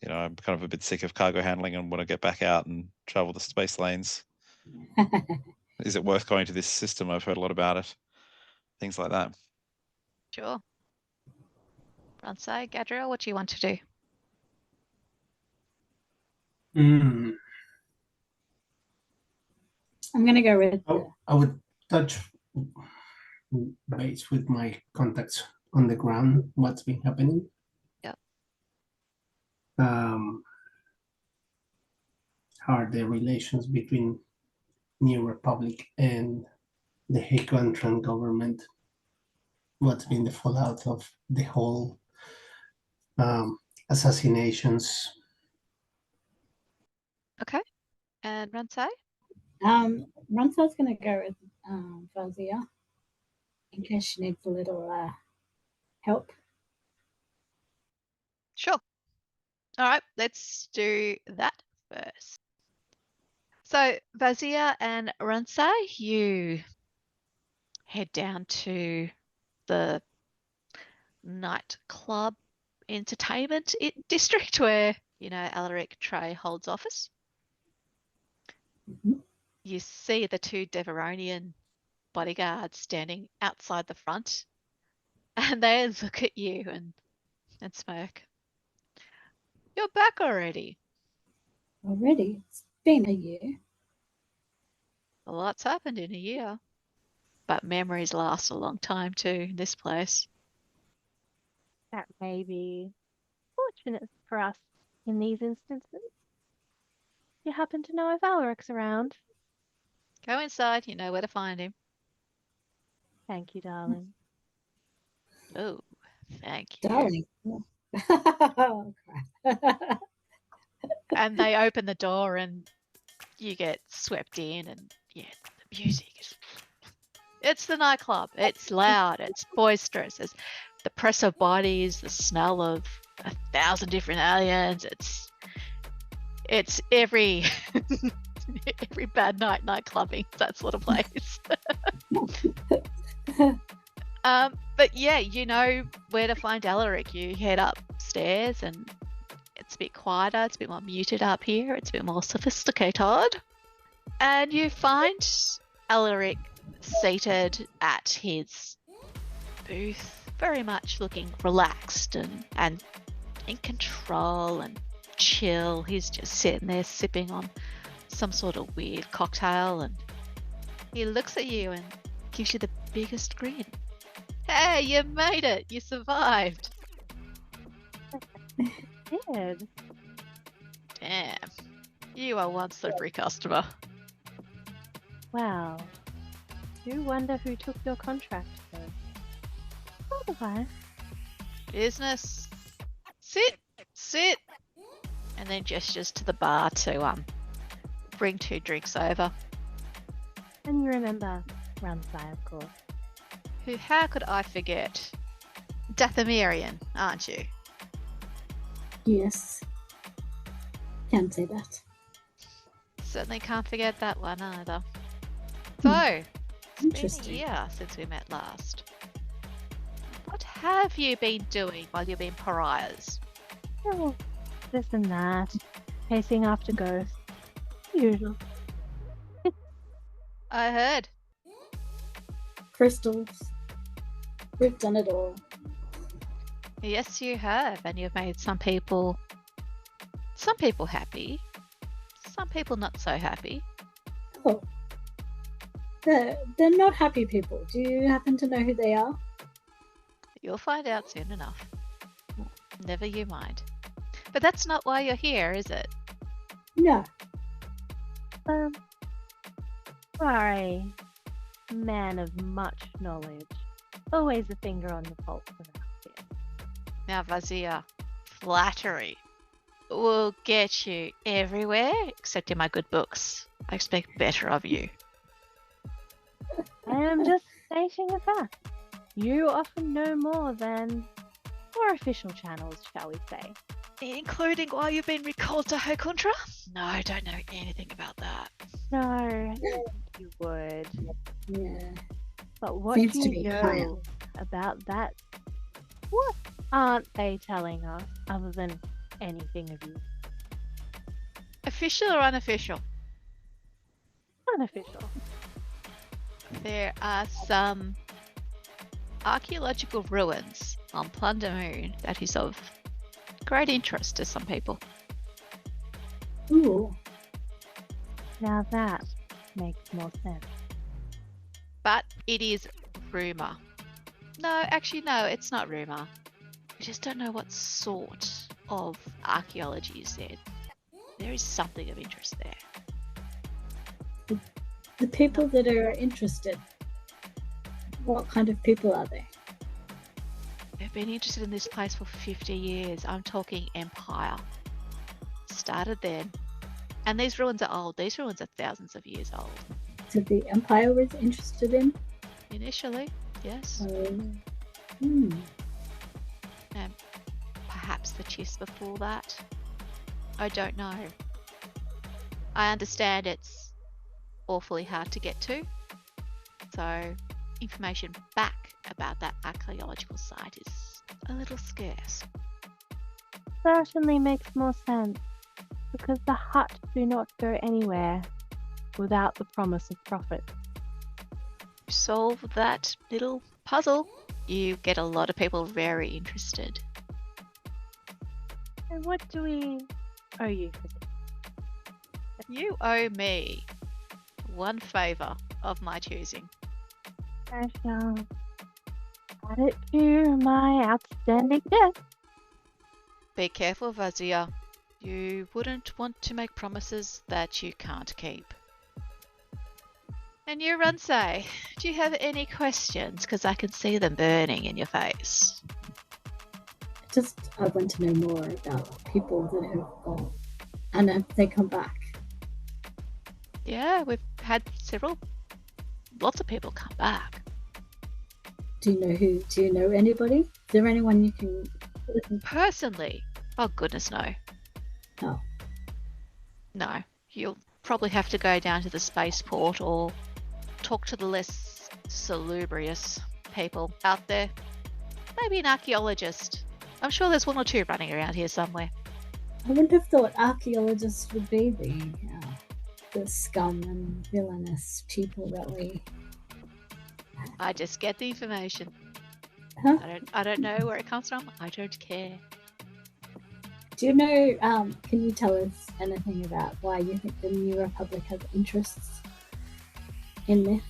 I'm kind of a bit sick of cargo handling and want to get back out and travel the space lanes. Is it worth going to this system? I've heard a lot about it. Things like that. Sure. Bronze, Gadriel, what do you want to do? Mm, I'm gonna go with I would touch base with my contacts on the ground. What's been happening? Yep. How are the relations between New Republic and the Hyquantra government? What's been the fallout of the whole assassinations? Okay. And Ransai? Ronsa's gonna go with Fazia in case she needs a little help. Sure. All right, let's do that first. So, Vazia and Ransai, you head down to the nightclub entertainment district where, Alaric Trey holds office. Mhm. You see the two Deveronian bodyguards standing outside the front, and they look at you and smirk. You're back already. Already, it's been a year. A lot's happened in a year. But memories last a long time too in this place. That may be fortunate for us in these instances. You happen to know if Alaric's around? Go inside, you know where to find him. Thank you, darling. Oh, thank you. Darling. Oh, crap. And they open the door and you get swept in and yeah, the music is it's the nightclub. It's loud, it's boisterous, there's the press of bodies, the smell of 1,000 different aliens. It's every every bad nightclubbing, that sort of place. But yeah, you know where to find Alaric. You head upstairs and it's a bit quieter, it's a bit more muted up here, it's a bit more sophisticated. And you find Alaric seated at his booth, very much looking relaxed and in control and chill. He's just sitting there sipping on some sort of weird cocktail and he looks at you and gives you the biggest grin. Hey, you made it! You survived! Did. Damn. You are one slippery customer. Well, do wonder who took your contract, though. Otherwise, Business. Sit! And then gestures to the bar to bring 2 drinks over. and you remember Ransai, of course. How could I forget? Dathomirian, aren't you? Yes. Can't say that. Certainly can't forget that one either. So, it's been a Interesting. year since we met last. What have you been doing while you've been pariahs? Oh, this and that. Pacing after ghosts. Usual. I heard. Crystals. We've done it all. Yes, you have, and you've made some people happy, some people not so happy. Oh. They're not happy people. Do you happen to know who they are? You'll find out soon enough. Never you mind. But that's not why you're here, is it? No. Are a man of much knowledge. Always a finger on the pulse around here. Now, Vazia, flattery will get you everywhere except in my good books. I expect better of you. I am just stating a fact. You often know more than our official channels, shall we say. Including why you've been recalled to Hyquantra? No, I don't know anything about that. No, I think you would. Yeah. But what Seems do to you be know higher. about that? What aren't they telling us other than anything of you? Official or unofficial? Unofficial. There are some archaeological ruins on Plunder Moon that is of great interest to some people. Ooh. Now that makes more sense. But it is rumour. No, actually, no, it's not rumour. We just don't know what sort of archaeology is there. There is something of interest there. The people that are interested, what kind of people are they? They've been interested in this place for 50 years. I'm talking empire. Started then. And these ruins are old. These ruins are thousands of years old. So the Empire was interested in? Initially, yes. And Perhaps the Chiss before that. I don't know. I understand it's awfully hard to get to. So information back about that archaeological site is a little scarce. Certainly makes more sense, because the hut do not go anywhere without the promise of profit. Solve that little puzzle, you get a lot of people very interested. And what do we owe you for this? You owe me one favour of my choosing. I shall add it to my outstanding debt. Be careful, Vazia. You wouldn't want to make promises that you can't keep. And you, Runsei, do you have any questions? Because I can see them burning in your face. I want to know more about people that have gone and if they come back. Yeah, we've had lots of people come back. Do you know anybody? Is there anyone you can... Personally? Oh, goodness, no. Oh. No. You'll probably have to go down to the spaceport or talk to the less salubrious people out there. Maybe an archaeologist. I'm sure there's one or two running around here somewhere. I wouldn't have thought archaeologists would be the scum and villainous people that we... I just get the information. Huh? I don't know where it comes from. I don't care. Do you know, can you tell us anything about why you think the New Republic has interests in this?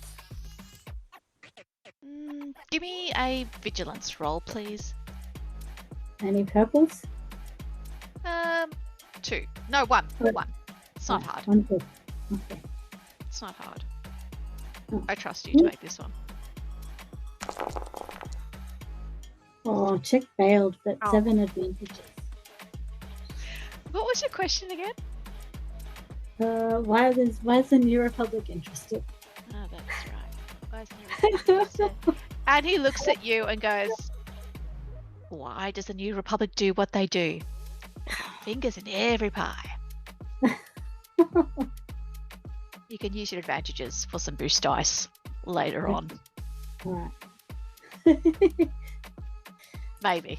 Give me a vigilance roll, please. Any purples? 2. No, 1. Good. 1. It's not Yeah, hard. wonderful. Okay. It's not hard. Oh. I trust you to make this one. Oh, check failed, but Oh. 7 advantages. What was your question again? Why is the New Republic interested? Oh, that's right. Why isn't he interested? And he looks at you and goes, why does the New Republic do what they do? Fingers in every pie. You can use your advantages for some boost dice later on. Alright. Maybe.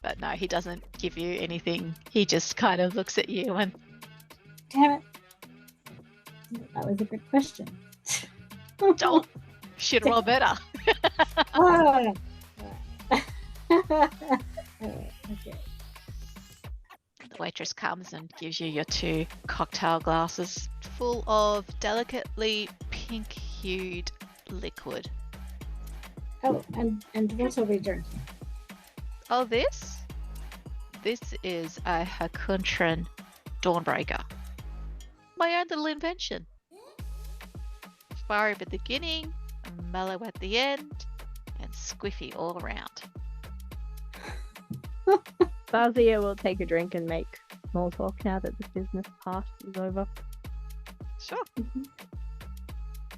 But no, he doesn't give you anything. He just kind of looks at you and... Damn it. That was a good question. Oh, should roll better. Oh. Okay. The waitress comes and gives you your 2 cocktail glasses full of delicately pink-hued liquid. Oh, and what are we drinking? Oh, this? This is a Hyquantran Dawnbreaker. My own little invention. Fiery at the beginning, mellow at the end, and squiffy all around. Fazia will take a drink and make small talk now that the business part is over. Sure.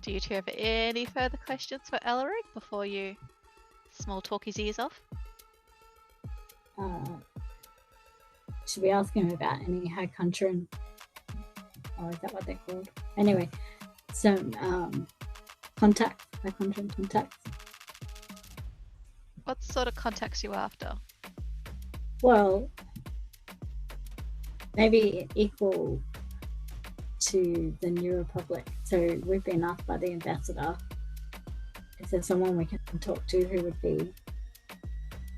Do you two have any further questions for Elric before you small talk his ears off? Should we ask him about any Hyquantra? Oh, is that what they're called? Anyway, some contacts, Hyquantra contacts. What sort of contacts you after? Well, maybe equal to the New Republic. So we've been asked by the ambassador, is there someone we can talk to who would be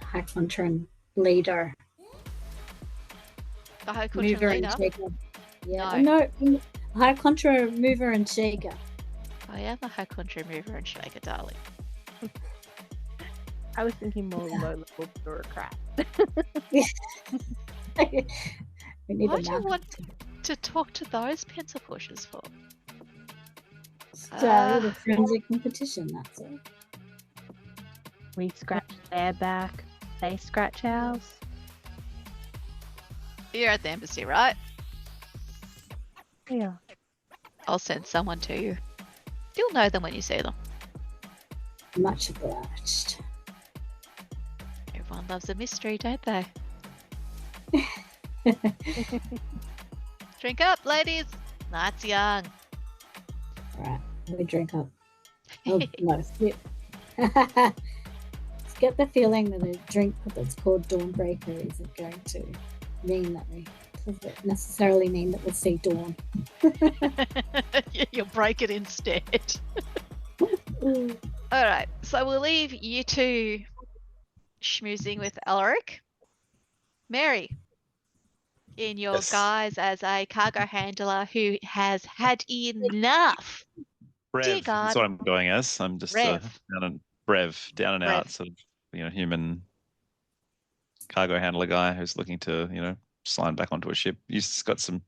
Hyquantran leader. The Hyquantra Mover and leader. shaker. Yeah. No. No. Hyquantra, mover and shaker. I am the Hyquantra mover and shaker, darling. I was thinking more low-level bureaucrat. We need Why a do you map. want to talk to those pencil pushers for? A little friendly competition, that's all. We scratch their back, they scratch ours. You're at the embassy, right? Yeah. I'll send someone to you. You'll know them when you see them. Much obliged. Everyone loves a mystery, don't they? Drink up, ladies. Night's young. Alright, we drink up. Oh, no, skip. Let's get the feeling that a drink that's called Dawnbreaker isn't going to mean that we does it necessarily mean that we'll see dawn. You'll break it instead. Alright, so we'll leave you two schmoozing with Alaric. Mary, in your Yes. guise as a cargo handler who has had enough. Dear Rev, God. that's what I'm going as. I'm just Rev. down and Rev. out sort of, human cargo handler guy who's looking to, slide back onto a ship. He's got some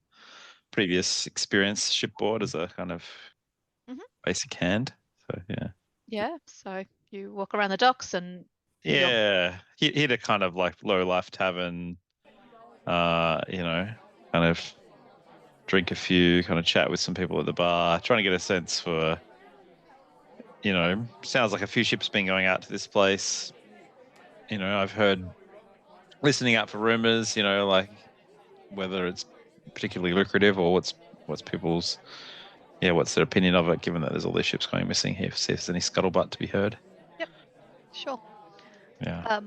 previous experience shipboard as a kind of Mhm. basic hand. So yeah. Yeah, so you walk around the docks and Yeah. Hit a kind of like low life tavern, kind of drink a few, kind of chat with some people at the bar, trying to get a sense for, sounds like a few ships been going out to this place. I've heard listening out for rumors, like whether it's particularly lucrative or what's people's, what's their opinion of it, given that there's all these ships going missing here, see if there's any scuttlebutt to be heard. sure. Yeah.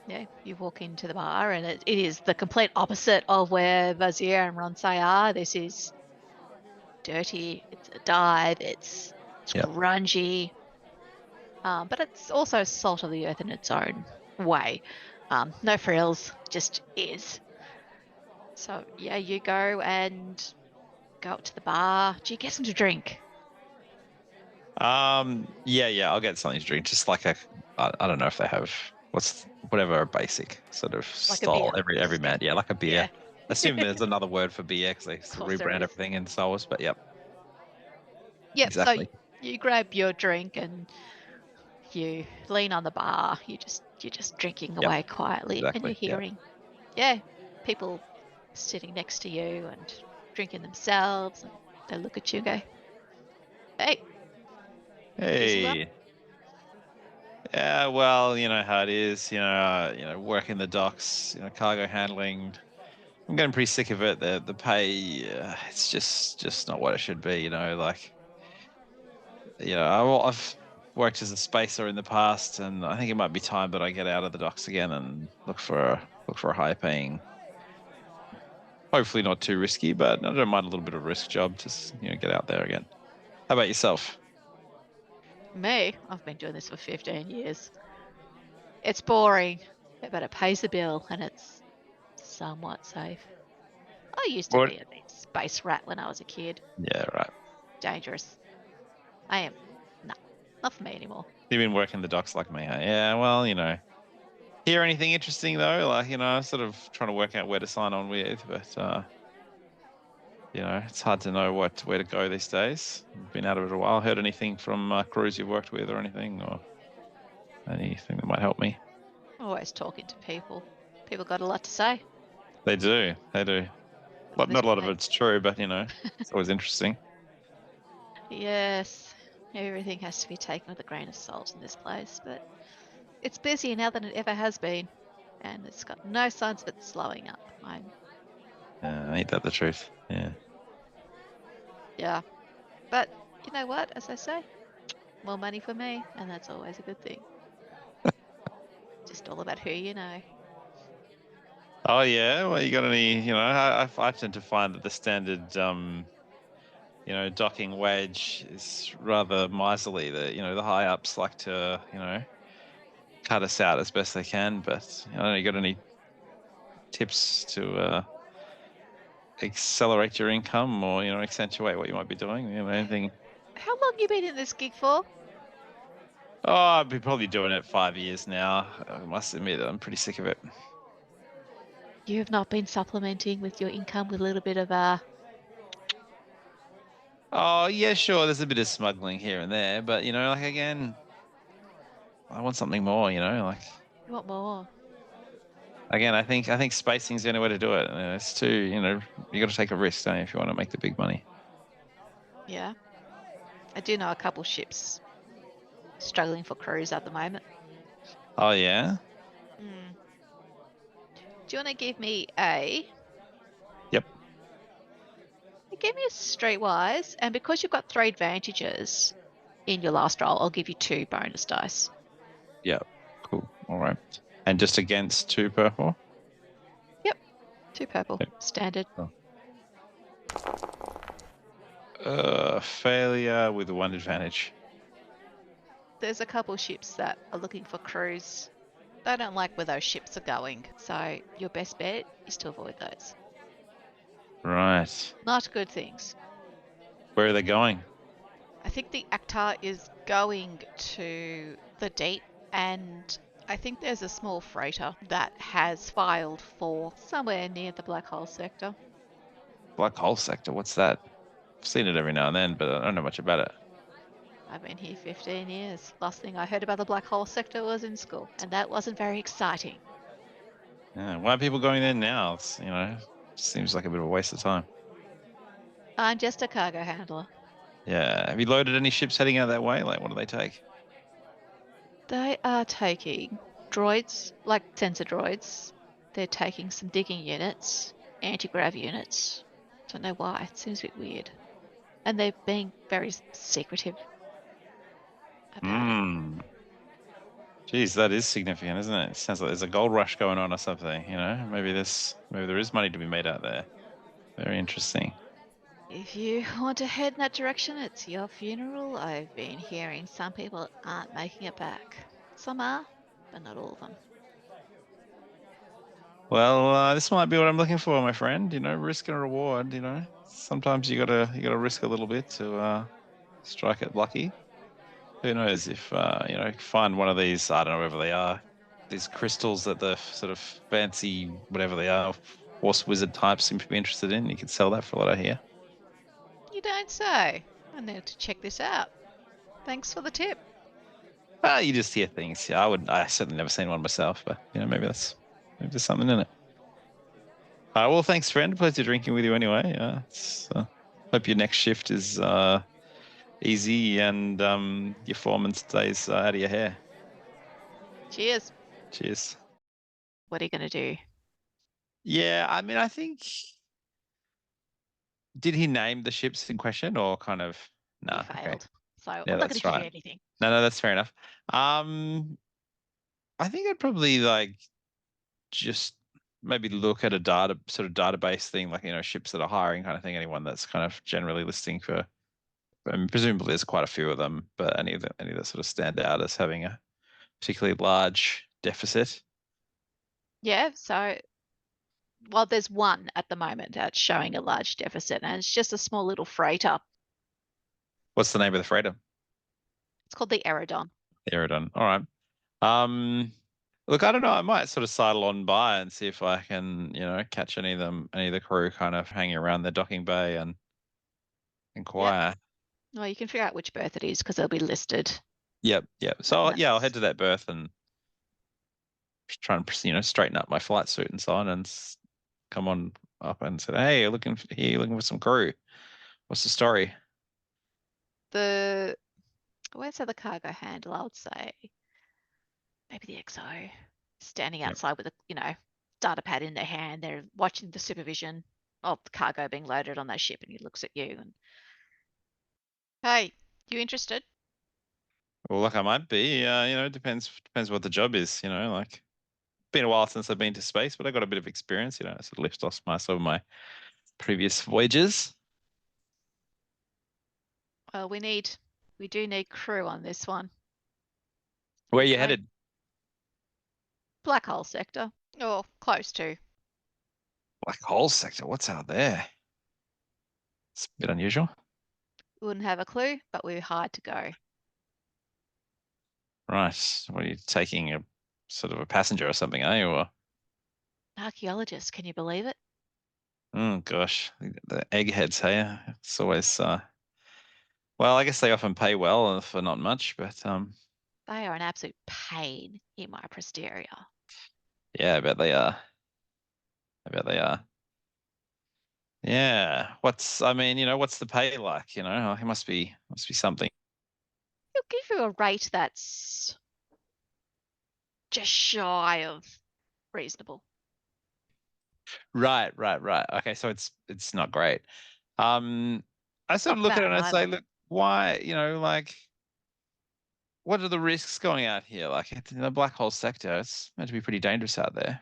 Yeah, you walk into the bar and it is the complete opposite of where Vazir and Ronsai are. This is dirty, it's a dive, it's Yep. grungy, but it's also salt of the earth in its own way. No frills, just is. So yeah, you go and go up to the bar. Do you get some to drink? Yeah, I'll get something to drink. Just like I don't know if they have whatever a basic sort of Like a style. beer. Every man, yeah, like a beer. Yeah. Assume there's another word for beer because they sort course of there rebrand is. everything in Star Wars. But yep. Yep. Exactly. So you grab your drink and you lean on the bar. You're just drinking Yep, away quietly, and exactly, you're yep. hearing, people sitting next to you and drinking themselves, and they look at you and go, "Hey, busy one?" Hey. Yeah, well, you know how it is. Working the docks, cargo handling. I'm getting pretty sick of it. The pay, it's just not what it should be. I've worked as a spacer in the past, and I think it might be time that I get out of the docks again and look for a high paying, hopefully not too risky, but I don't mind a little bit of a risk job. Just get out there again. How about yourself? Me, I've been doing this for 15 years. It's boring, but it pays the bill, and it's somewhat safe. I used to What? be a big space rat when I was a kid. Yeah, right. Dangerous. I am. No, not for me anymore. You've been working the docks like me, huh? Yeah, well, Hear anything interesting though? Like, sort of trying to work out where to sign on with, but it's hard to know where to go these days. You've been out of it a while. Heard anything from crews you've worked with or anything, or anything that might help me? Always talking to people. People got a lot to say. They do. Not a lot of Literally. it's true, but it's always interesting. Yes, everything has to be taken with a grain of salt in this place, but it's busier now than it ever has been, and it's got no signs of it slowing up. Ain't that the truth? Yeah, but you know what? As I say, more money for me, and that's always a good thing. Just all about who you know. Oh yeah. Well, you got any? I tend to find that the standard, docking wage is rather miserly. The high ups like to, cut us out as best they can. But I don't know, you got any tips to accelerate your income or accentuate what you might be doing? Anything? How long you been in this gig for? Oh, I've been probably doing it 5 years now. I must admit that I'm pretty sick of it. You have not been supplementing with your income with a little bit of Oh, yeah, sure. There's a bit of smuggling here and there, but like again, I want something more. Like you want more? again, I think spacing's the only way to do it. It's too, you got to take a risk, don't you, if you want to make the big money. Yeah. I do know a couple ships struggling for crews at the moment. Oh yeah. Mm. Do you want to give me a? Yep. Give me a streetwise, and because you've got 3 advantages in your last roll, I'll give you 2 bonus dice. Yep. Cool. All right. And just against 2 purple. Yep, 2 purple, Yep. standard. Failure with 1 advantage. There's a couple ships that are looking for crews. They don't like where those ships are going, so your best bet is to avoid those. Right. Not good things. Where are they going? I think the Actar is going to the deep, and I think there's a small freighter that has filed for somewhere near the black hole sector. Black hole sector. What's that? I've seen it every now and then, but I don't know much about it. I've been here 15 years. Last thing I heard about the black hole sector was in school, and that wasn't very exciting. Yeah. Why are people going there now? It's, seems like a bit of a waste of time. I'm just a cargo handler. Yeah. Have you loaded any ships heading out that way? Like, what do they take? They are taking droids, like sensor droids. They're taking some digging units, anti-grav units. Don't know why. It seems a bit weird. And they're being very secretive about it. Geez, that is significant, isn't it? It sounds like there's a gold rush going on or something. Maybe there is money to be made out there. Very interesting. If you want to head in that direction, it's your funeral. I've been hearing some people aren't making it back. Some are, but not all of them. Well, this might be what I'm looking for, my friend. Risk and reward. Sometimes you gotta risk a little bit to strike it lucky. Who knows if find one of these, I don't know whether they are, these crystals that the sort of fancy whatever they are, Force wizard types seem to be interested in. You can sell that for a lot, I hear. You don't say. I need to check this out. Thanks for the tip. You just hear things. Yeah, I certainly never seen one myself, but maybe there's something in it. Well, thanks, friend. Pleasure drinking with you anyway. Hope your next shift is easy and your foreman stays out of your hair. Cheers. Cheers. What are you going to do? Yeah, I mean, I think. Did he name the ships in question, or kind of? No, He failed. okay. So Yeah, I'm not going that's to give you right. anything. No, that's fair enough. I think I'd probably just maybe look at a database thing, like ships that are hiring kind of thing. Anyone that's kind of generally listing for. Presumably, there's quite a few of them, but any that sort of stand out as having a particularly large deficit. Yeah, so there's one at the moment that's showing a large deficit, and it's just a small little freighter. What's the name of the freighter? It's called the Aerodon. Aerodon. All right. Look, I don't know. I might sort of sidle on by and see if I can, catch any of the crew kind of hanging around their docking bay and inquire. Well, you can figure out which berth it is because they'll be listed. Yep. So I'll head to that berth and try and straighten up my flight suit and so on, and come on up and say, "Hey, looking for some crew. What's the story?" Where's the cargo handler? I would say maybe the XO standing outside with a data pad in their hand. They're watching the supervision of the cargo being loaded on that ship, and he looks at you and, hey, you interested? Well, look, I might be. It depends what the job is. Like been a while since I've been to space, but I got a bit of experience. Sort of lift off some of my previous voyages. Well, we do need crew on this one. Where are you headed? Black hole sector. Or close to. Black hole sector. What's out there? It's a bit unusual. Wouldn't have a clue, but we're hired to go. Right. What are you taking? A sort of a passenger or something, eh? Or Archaeologist, can you believe it? oh gosh, the eggheads, hey? It's always well, I guess they often pay well for not much, but They are an absolute pain in my posterior. yeah, I bet they are. I bet they are. Yeah. What's what's the pay like? It must be something. He'll give you a rate that's just shy of reasonable. Right. Okay, so it's not great. I sort of Not look at it bad and I say, either. look, why, what are the risks going out here? Like it's in the black hole sector, it's meant to be pretty dangerous out there.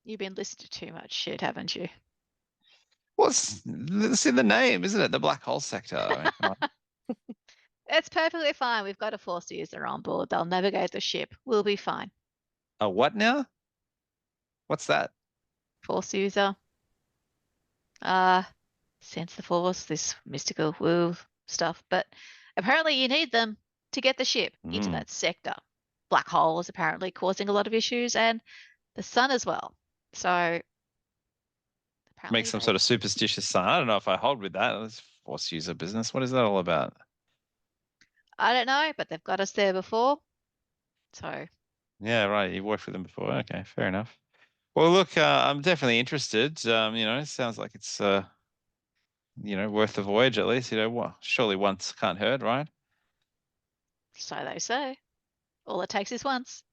You've been listening to too much shit, haven't you? Well, it's in the name, isn't it? The black hole sector. I mean, come on. It's perfectly fine. We've got a force user on board. They'll navigate the ship. We'll be fine. A what now? What's that? Force user. Sense the force, this mystical woo stuff. But apparently you need them to get the ship into that sector. Black hole is apparently causing a lot of issues, and the sun as well. So Make apparently some sort of superstitious sign. I don't know if I hold with that. It's force user business. What is that all about? I don't know, but they've got us there before. So Yeah, right. You worked with them before. Okay, fair enough. Well, look, I'm definitely interested. It sounds like it's worth the voyage at least. What? Surely once can't hurt, right? so they say. All it takes is once.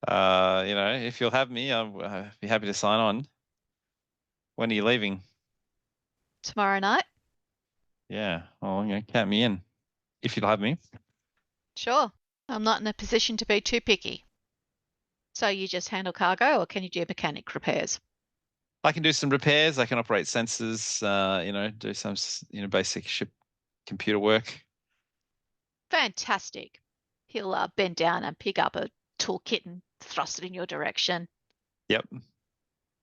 If you'll have me, I'll be happy to sign on. When are you leaving? Tomorrow night? Yeah, well, count me in if you'll have me. Sure. I'm not in a position to be too picky. So you just handle cargo, or can you do mechanic repairs? I can do some repairs. I can operate sensors. Do some basic ship computer work. Fantastic. He'll bend down and pick up a toolkit and thrust it in your direction. Yep.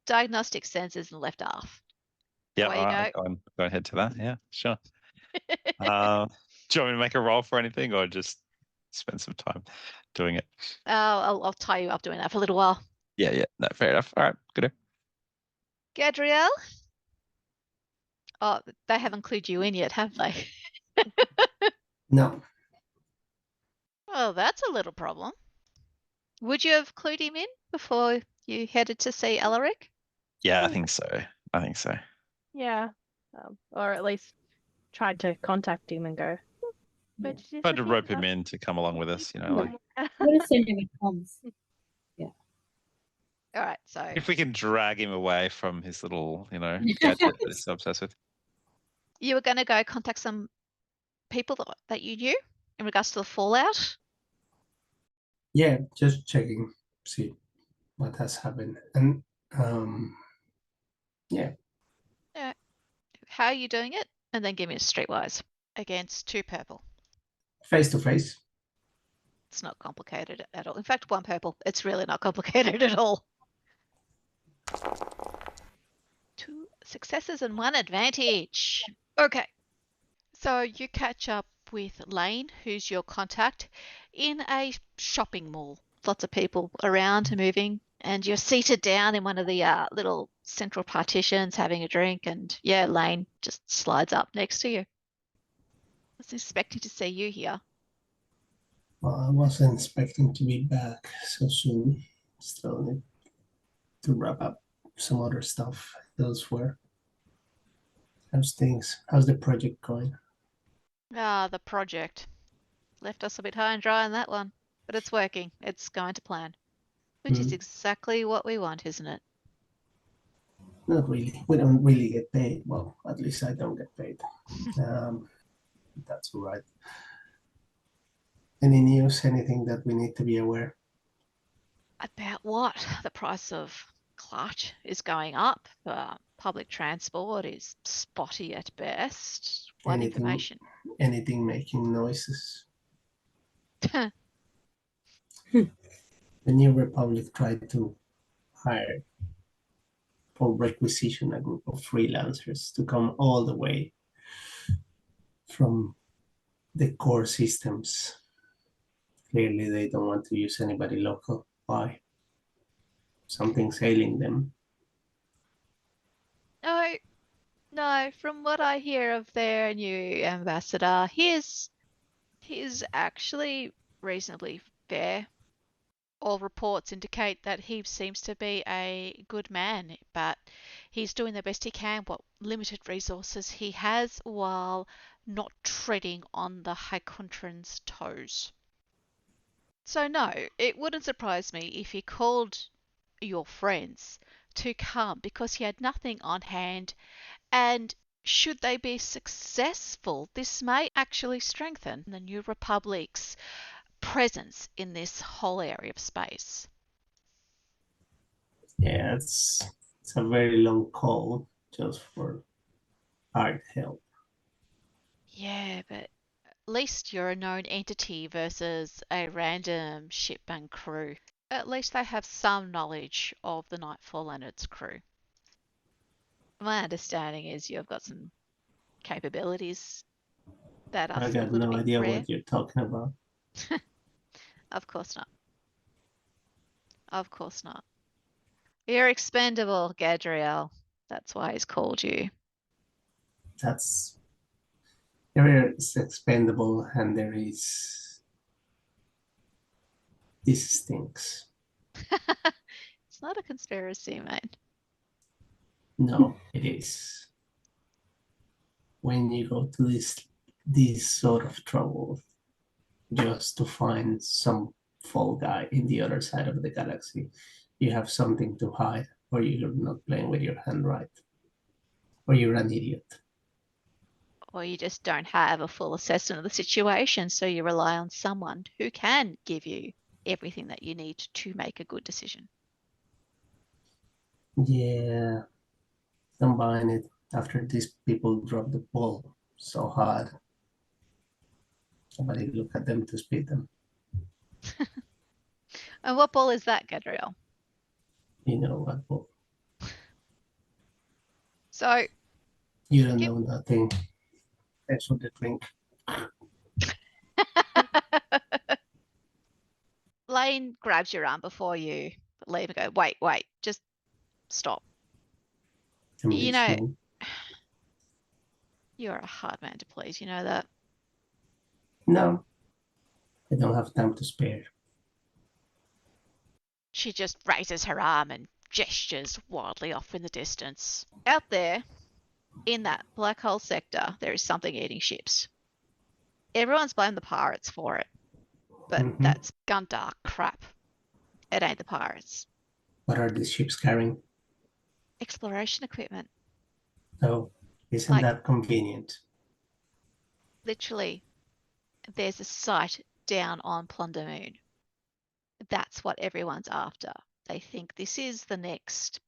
Diagnostic sensors in the left aft. Yeah. Away All you right. Go ahead to that. Yeah. Sure. Do you want me to make a roll for anything, or just spend some time doing it? I'll tie you up doing that for a little while. Yeah. No, fair enough. All right. Good. Gadriel? Oh, they haven't clued you in yet, have they? No. Oh, that's a little problem. Would you have clued him in before you headed to see Alaric? Yeah, I think so. Yeah. Or at least tried to contact him and go, Yeah. Tried to rope him in to come along with us, I'm gonna send him a comms. All right, so if we can drag him away from his little, gadget that he's so obsessed with. you were going to go contact some people that you knew in regards to the fallout? Yeah, just checking, see what has happened. And yeah. How are you doing it? And then give me a streetwise against 2 purple. Face to face. It's not complicated at all. In fact, 1 purple. It's really not complicated at all. 2 successes and 1 advantage. Okay. So you catch up with Lane, who's your contact, in a shopping mall. Lots of people around and moving, and you're seated down in one of the little central partitions having a drink, and yeah, Lane just slides up next to you. I was expecting to see you here. Well, I wasn't expecting to be back so soon. Still need to wrap up some other stuff elsewhere. How's things? How's the project going? The project. Left us a bit high and dry on that one, but it's working. It's going to plan, which is exactly what we want, isn't it? Not really. We don't really get paid. Well, at least I don't get paid. That's all right. Any news? Anything that we need to be aware? About what? The price of clutch is going up. Public transport is spotty at best. What information? Anything making noises? The New Republic tried to hire or requisition a group of freelancers to come all the way from the core systems. Clearly, they don't want to use anybody local. Why? Something's ailing them. No, no. From what I hear of their new ambassador, he's actually reasonably fair. All reports indicate that he seems to be a good man, but he's doing the best he can what limited resources he has while not treading on the Hyquantrans' toes. So no, it wouldn't surprise me if he called your friends to come because he had nothing on hand, and should they be successful, this may actually strengthen the New Republic's presence in this whole area of space. Yeah, it's a very long call just for hard help. Yeah, but at least you're a known entity versus a random ship and crew. At least they have some knowledge of the Nightfall and its crew. My understanding is you've got some capabilities that are I still a got little no bit idea rare. what you're talking about. Of course not. Of course not. You're expendable, Gadriel. That's why he's called you. There is expendable and there is this stinks. It's not a conspiracy, mate. No, it is. When you go to this sort of trouble just to find some fall guy in the other side of the galaxy, you have something to hide, or you're not playing with your hand right, or you're an idiot. Or you just don't have a full assessment of the situation, so you rely on someone who can give you everything that you need to make a good decision. Yeah, combine it after these people drop the ball so hard. Somebody look at them to speed them. And what ball is that, Gadriel? You know what ball? So, You don't know nothing. That's what they drink. Lane grabs your arm before you leave and go, wait, just stop. You know, you're a hard man to please, you know that? No, I don't have time to spare. She just raises her arm and gestures wildly off in the distance. Out there, in that black hole sector, there is something eating ships. Everyone's blamed the pirates for it, but that's gundark crap. It ain't the pirates. What are these ships carrying? Exploration equipment. Oh, isn't that convenient? Literally, there's a site down on Plunder Moon. That's what everyone's after. They think this is the next.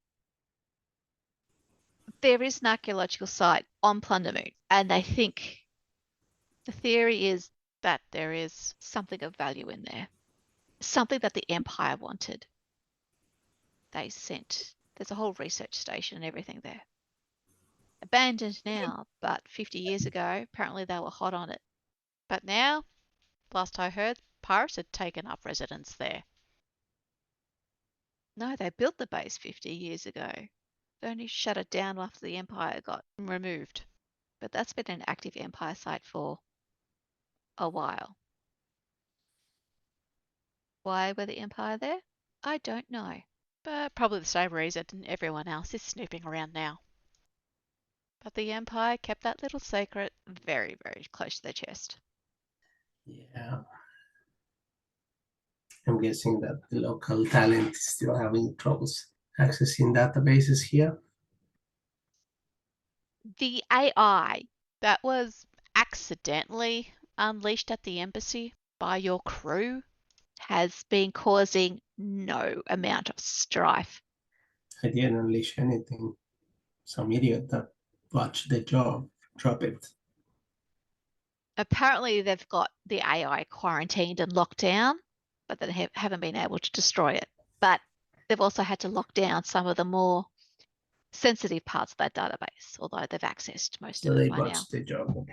There is an archaeological site on Plunder Moon, and they think the theory is that there is something of value in there. Something that the Empire wanted. They sent. There's a whole research station and everything there. Abandoned now, but 50 years ago, apparently they were hot on it. But now, last I heard, pirates had taken up residence there. No, they built the base 50 years ago. They only shut it down after the Empire got removed. But that's been an active Empire site for a while. Why were the Empire there? I don't know. But probably the same reason everyone else is snooping around now. But the Empire kept that little secret very, very close to their chest. Yeah. I'm guessing that the local talent is still having troubles accessing databases here. The AI that was accidentally unleashed at the embassy by your crew has been causing no amount of strife. I didn't unleash anything. Some idiot that watched the job drop it. Apparently, they've got the AI quarantined and locked down, but they haven't been able to destroy it. But they've also had to lock down some of the more sensitive parts of that database, although they've accessed most So of it they by now. botched the job.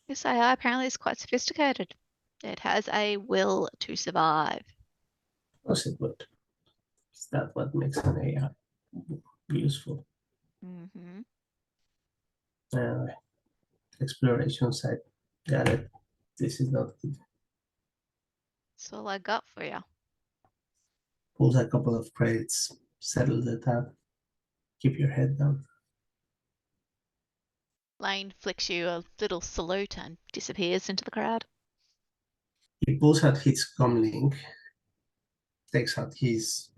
This AI apparently is quite sophisticated. It has a will to survive. Was it good? Is that what makes an AI useful? Mm-hmm. Exploration site. Got it. This is not good. That's all I got for you. Pulls a couple of credits, settle the tab, keep your head down. Lane flicks you a little salute and disappears into the crowd. He pulls out his comlink, takes out his,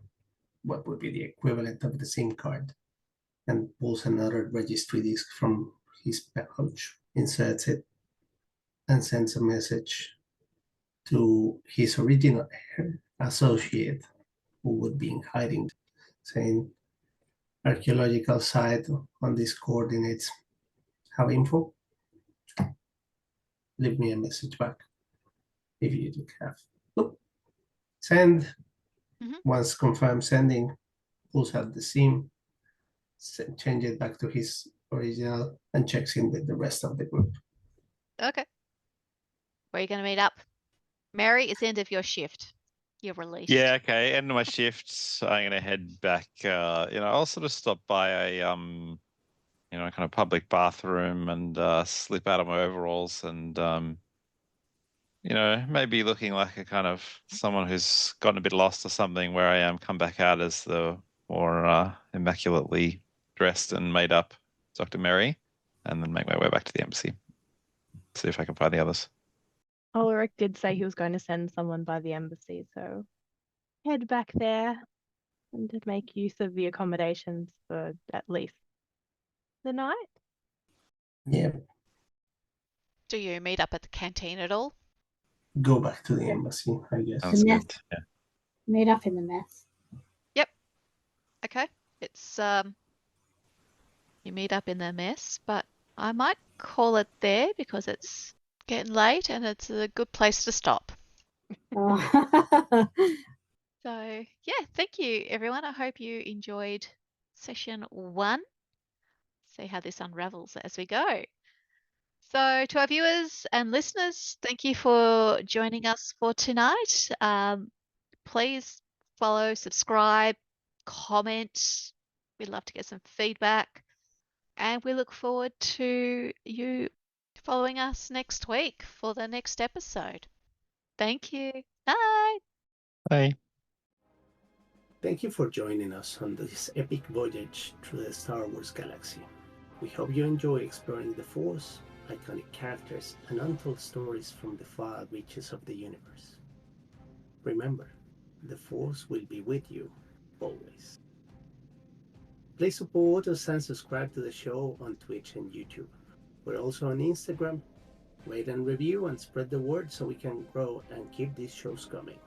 what would be the equivalent of the SIM card, and pulls another registry disk from his pouch, inserts it, and sends a message to his original associate, who would be in hiding, saying, archaeological site on these coordinates. Have info? Leave me a message back if you do have. Oop. Send. Once confirmed sending, pulls out the SIM, change it back to his original, and checks in with the rest of the group. Okay. Where are you going to meet up? Mary, it's the end of your shift. You're released. Yeah, okay. End of my shift. I'm gonna head back. I'll sort of stop by a kind of public bathroom and slip out of my overalls and maybe looking like a kind of someone who's gotten a bit lost or something where I am, come back out as the more immaculately dressed and made up Dr. Mary, and then make my way back to the embassy. See if I can find the others. Ulrich did say he was going to send someone by the embassy, so head back there and to make use of the accommodations for at least the night. Yeah, Do you meet up at the canteen at all? go back to the embassy, I guess. Sounds mess. good. Yeah. Meet up in the mess. Yep. Okay. It's you meet up in the mess, but I might call it there because it's getting late and it's a good place to stop. Oh. So yeah, thank you everyone. I hope you enjoyed session 1. See how this unravels as we go. So to our viewers and listeners, thank you for joining us for tonight. Please follow, subscribe, comment. We'd love to get some feedback. And we look forward to you following us next week for the next episode. Thank you. Bye. Bye. Thank you for joining us on this epic voyage through the Star Wars galaxy. We hope you enjoy exploring the Force, iconic characters, and untold stories from the far reaches of the universe. Remember, the Force will be with you always. Please support us and subscribe to the show on Twitch and YouTube. We're also on Instagram. Rate and review and spread the word so we can grow and keep these shows coming.